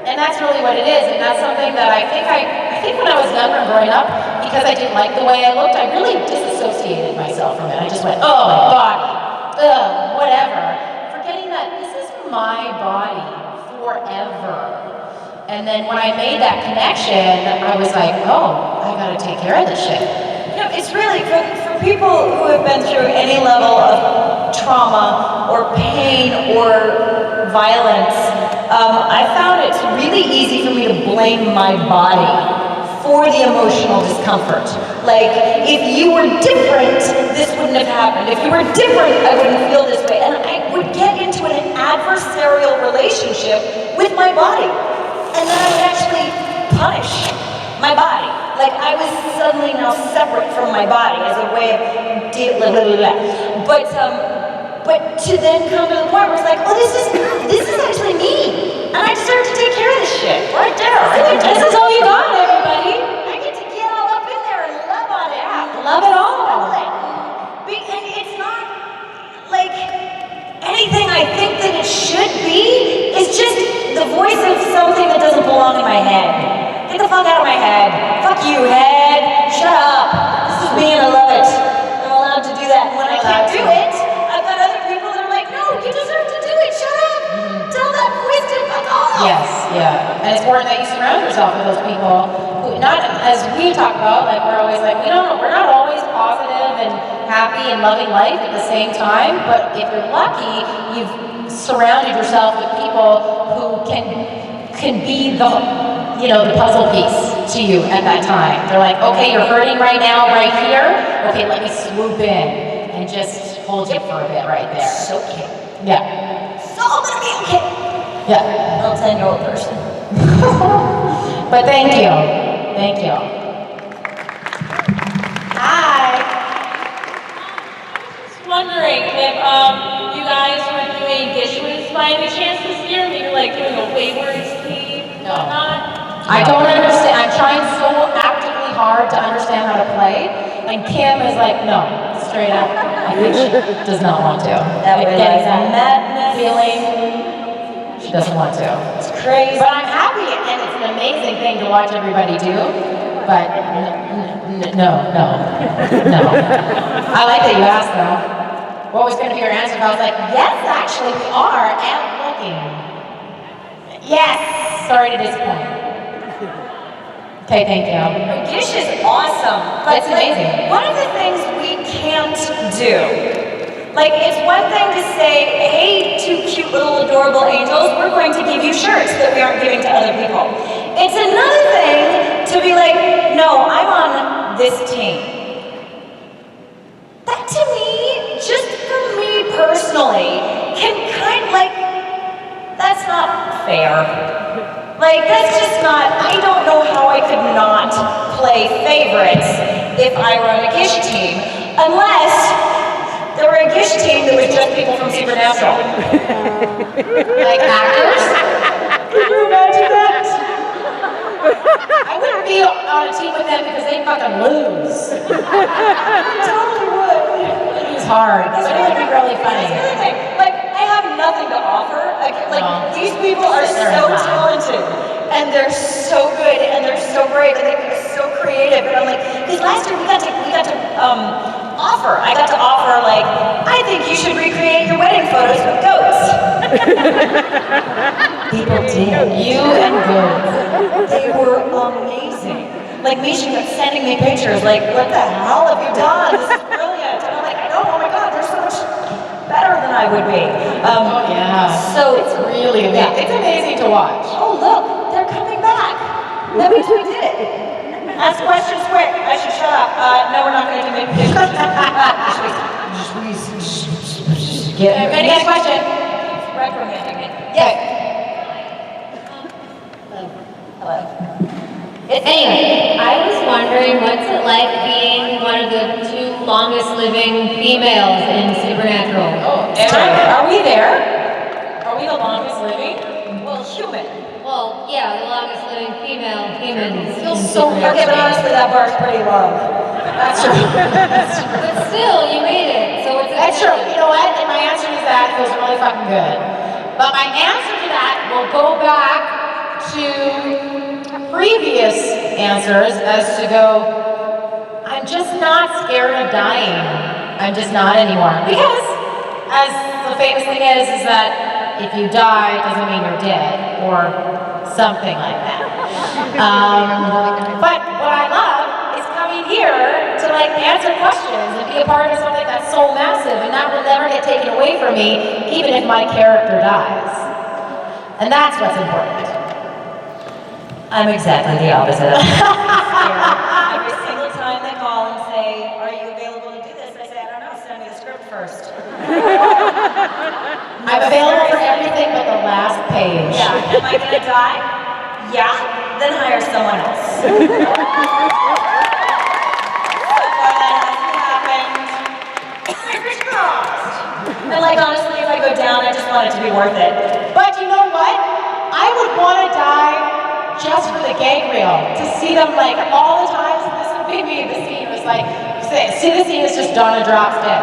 And that's really what it is, and that's something that I think when I was younger and growing up, because I didn't like the way I looked, I really disassociated myself from it. I just went, oh, my body, whatever. Forgetting that this is my body forever. And then when I made that connection, I was like, oh, I gotta take care of this shit. You know, it's really, for people who have been through any level of trauma or pain or violence, I found it's really easy for me to blame my body for the emotional discomfort. Like, if you were different, this wouldn't have happened. If you were different, I wouldn't feel this way. And I would get into an adversarial relationship with my body. And then I would actually punish my body. Like, I was suddenly now separate from my body as a way of But to then come to the point where it's like, oh, this is actually me. And I deserve to take care of this shit. Right there. This is all you got, everybody. I get to get all up in there and love on it. Yeah, love it all. And it's not like anything I think that it should be. It's just the voice of something that doesn't belong in my head. Get the fuck out of my head. Fuck you, head. Shut up. This is me and I love it. I'm allowed to do that. When I can't do it, I've got other people that are like, no, you deserve to do it. Shut up. Tell that voice to fuck off. Yes, yeah. And it's important that you surround yourself with those people who, not as we talk about, like we're always like, we're not always positive and happy and loving life at the same time, but if you're lucky, you've surrounded yourself with people who can be the puzzle piece to you at that time. They're like, okay, you're hurting right now, right here. Okay, let me swoop in and just hold you for a bit right there. So okay. Yeah. So I'm gonna be okay. Yeah. Little 10-year-old person. But thank you. Thank you. Hi. Just wondering if you guys were doing dishes by any chance this year? Maybe like doing a Waywards theme, No. whatnot? I don't understand. I'm trying so actively hard to understand how to play, and Kim is like, no, straight up. I think she does not want to. That Like, way, getting like, that madness. feeling, she doesn't want to. It's crazy. But I'm happy, and it's an amazing thing to watch everybody do. But no. I like that you asked though. What was going to be your answer? I was like, yes, actually, we are, and looking. Yes. Sorry to disappoint. Okay, thank you. Gish is awesome. But It's amazing. One of the things we can't do, like it's one thing to say, hey, 2 cute little adorable angels, we're going to give you shirts that we aren't giving to other people. It's another thing to be like, no, I'm on this team. That to me, just for me personally, can kind of like, that's not fair. Like, that's just not, I don't know how I could not play favorites if I were on a Gish team, unless there were a Gish team that was just people from Supernatural. Like actors? Can you imagine that? I wouldn't be on a team with them because they'd fucking lose. I totally would. It's hard, but it would be really funny. That's the other thing. Like, I have nothing to offer. Like No. these people are They're so not. talented, and they're so good, and they're so brave, and they're so creative. And I'm like, because last year we got to offer. I got to offer like, I think you should recreate your wedding photos with goats. People did. You and goats. They were amazing. Like Misha kept sending me pictures. Like, what the hell have you done? This is brilliant. And I'm like, I know. Oh my God, they're so much better than I would be. Oh yeah. So It's really amazing. yeah. It's amazing to watch. Oh look, they're coming back. That means we did it. Ask questions quick. I should shut up. No, we're not going to do maybe questions. Any other question? Reprimanding me. Yes. Hello. Anyway, I was wondering what's it like being one of the 2 longest living females in Supernatural? Oh, are we there? Are we the longest living? Well, human. Well, yeah, the longest living female humans. Feels in so Supernatural. Okay, but honestly, that bar's pretty low. That's true. But still, you made it, so it's That's true. You know what? And my answer to that feels really fucking good. But my answer to that will go back to previous answers as to go, I'm just not scared of dying. I'm just not anymore. Because, as the famous thing is that if you die, it doesn't mean you're dead, or something like that. But what I love is coming here to like answer questions and be a part of something that's so massive, and that will never get taken away from me, even if my character dies. And that's what's important. I'm exactly the opposite of that. Every single time they call and say, are you available to do this? I say, I don't know, send me the script first. I'm available for everything but the last page. Yeah, am I gonna die? Yeah, then hire someone else. So far that hasn't happened. Fingers crossed. And like honestly, if I go down, I just want it to be worth it. But you know what? I would want to die just for the gag reel, to see them like all the times. This would be me. The scene was like, see the scene is just Donna drops dead,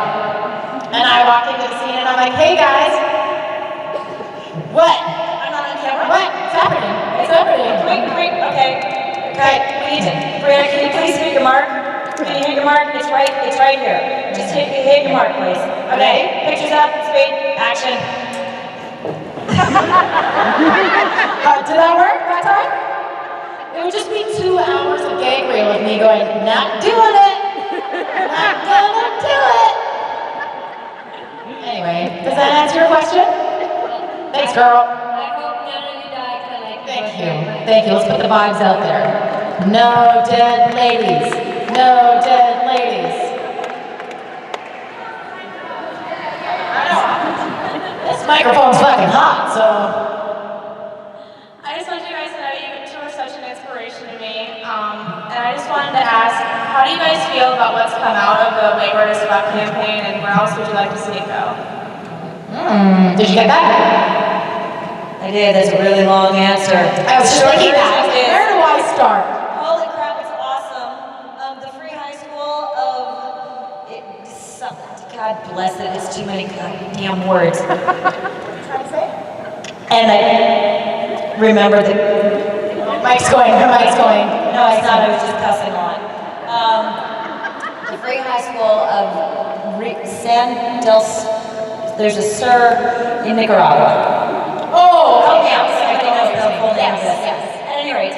and I walk into the scene and I'm like, hey guys, what? I'm not on camera? What? It's happening. It's happening. Wait, okay. Okay, we need to. Briana, can you please hit your mark? Can you hit your mark? It's right here. Just hit your mark, please. Okay, pictures up, speed, action. Did that work that time? It would just be 2 hours of gag reel of me going, not doing it. Not gonna do it. Anyway, does that answer your question? Thanks, girl. I hope none of you die tonight. Thank you. Thank you. Let's put the vibes out there. No dead ladies. No dead ladies. microphone's fucking hot, so. I just want you guys to know you two are such an inspiration to me. And I just wanted to ask, how do you guys feel about what's come out of the Wake Artists About campaign, and where else would you like to see it go? Did you get that? I did. That's a really long answer. I was just thinking that. Where do I start? Holy crap, it's awesome. The free high school of God bless it, it's too many goddamn words. And I remember the Mike's going. No, it's not. I was just cussing on. The free high school of there's a Sir in Nicaragua. Oh, Help me out. Somebody knows the full name of this. Yes. At any rate,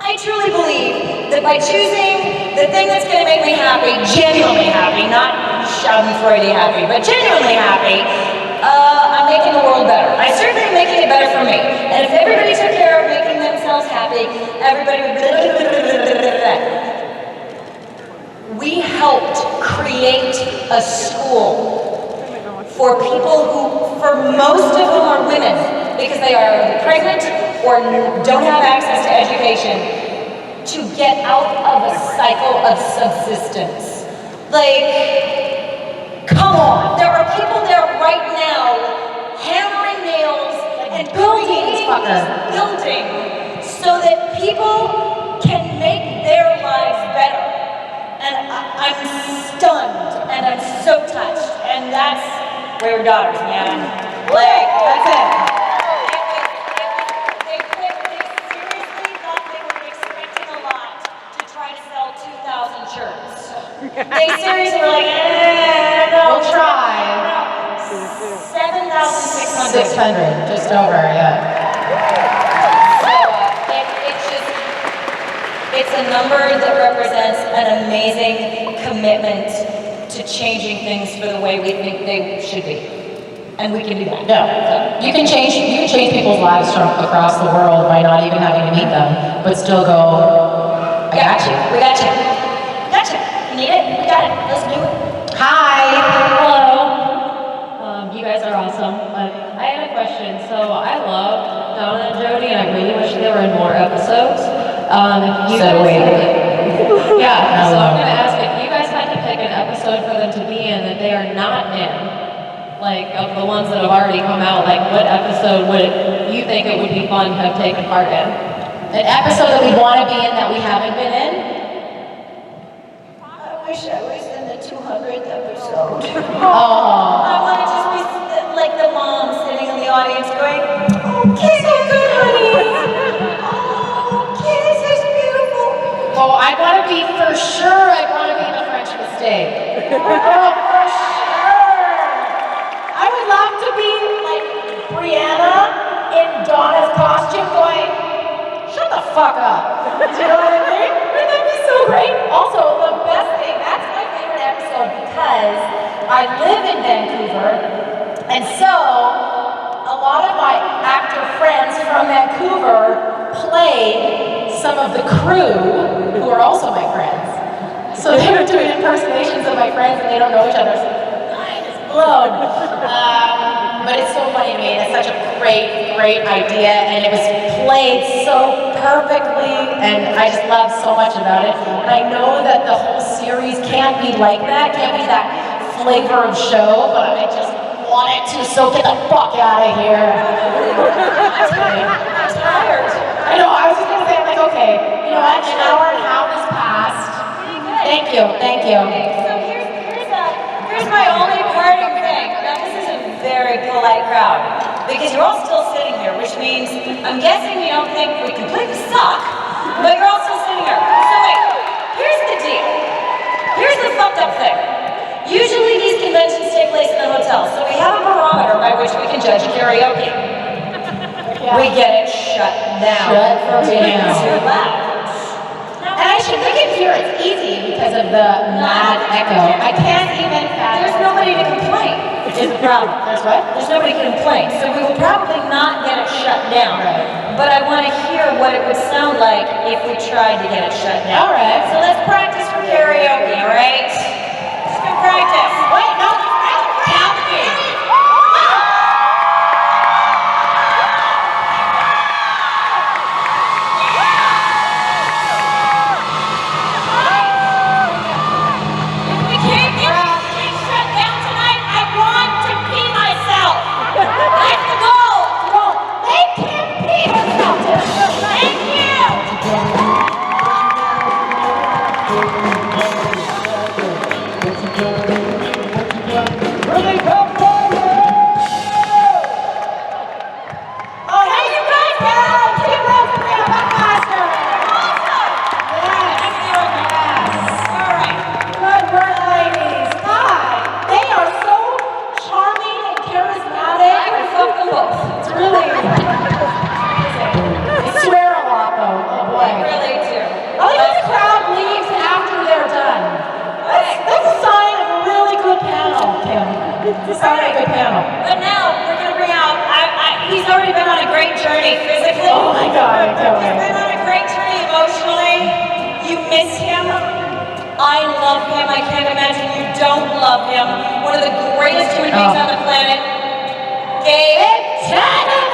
I truly believe that by choosing the thing that's going to make me happy, genuinely happy, not schadenfreude happy, but genuinely happy, I'm making the world better. I certainly am making it better for me. And if everybody took care of making themselves happy, everybody would We helped create a school for people who, for most of whom are women, because they are pregnant or don't have access to education, to get out of a cycle of subsistence. Come on, there are people there right now hammering nails and building these buildings so that people can make their lives better. And I'm stunned and I'm so touched. And that's where your daughters, man. That's it. They seriously thought they were expecting a lot to try to sell 2,000 shirts. They seriously were like, no, We'll try. 7,600. 600, just over, yeah. It's a number that represents an amazing commitment to changing things for the way we think they should be. And we can do that. Yeah. You can change people's lives from across the world by not even having to meet them, but still go, I got you. We got you. You need it? We got it. Let's do it. Hi. Hello. You guys are awesome. I had a question. So I love Donna and Jody, and I really wish they were in more episodes. Yeah, so I'm going to ask if you guys had to pick an episode for them to be in that they are not in, like of the ones that have already come out, like what episode would you think it would be fun to have taken part in? An episode that we want to be in that we haven't been in? I wish I was in the 200th episode. Oh. I want to just be like the mom sitting in the audience going, okay, so good, honey. Oh, I'd want to be, for sure, I'd want to be the French mistake. Oh, for sure. I would love to be like Briana in Donna's costume going, shut the fuck up. Do you know what I mean? Wouldn't that be so great? Also, the best thing, that's my favorite episode because I live in Vancouver, and so a lot of my actor friends from Vancouver played some of the crew who are also my friends. So they were doing impersonations of my friends and they don't know each other. So mind is blown. But it's so funny to me, and it's such a great idea, and it was played so perfectly, and I just love so much about it. And I know that the whole series can't be like that, can't be that flavor of show, but I just want it to, so get the fuck out of here. I'm tired. I know, I was just gonna say, I'm like, okay, you know what, an hour and a half has passed. Thank you. So here's my only parting thing. Now this is a very polite crowd, because you're all still sitting here, which means, I'm guessing you don't think we completely suck, but you're all still sitting here. So wait, here's the deal. Here's the fucked up thing. Usually these conventions take place in a hotel, so we have a barometer by which we can judge karaoke. We get it shut down. Too loud. And I should think in here it's easy because of the mad echo. I can't even There's nobody to complain, is the problem. There's what? There's nobody to complain, so we will probably not get it shut down. Right. But I want to hear what it would sound like if we tried to get it shut down. All right. So let's practice for karaoke, all right? Just gonna practice. Wait, no, count me. This sounds like a good panel. But now we're gonna bring out. He's already been on a great journey physically. Oh my God, I can't wait. He's been on a great journey emotionally. You miss him. I love him. I can't imagine you don't love him. One of the greatest human beings on the planet. Gabe Tanner.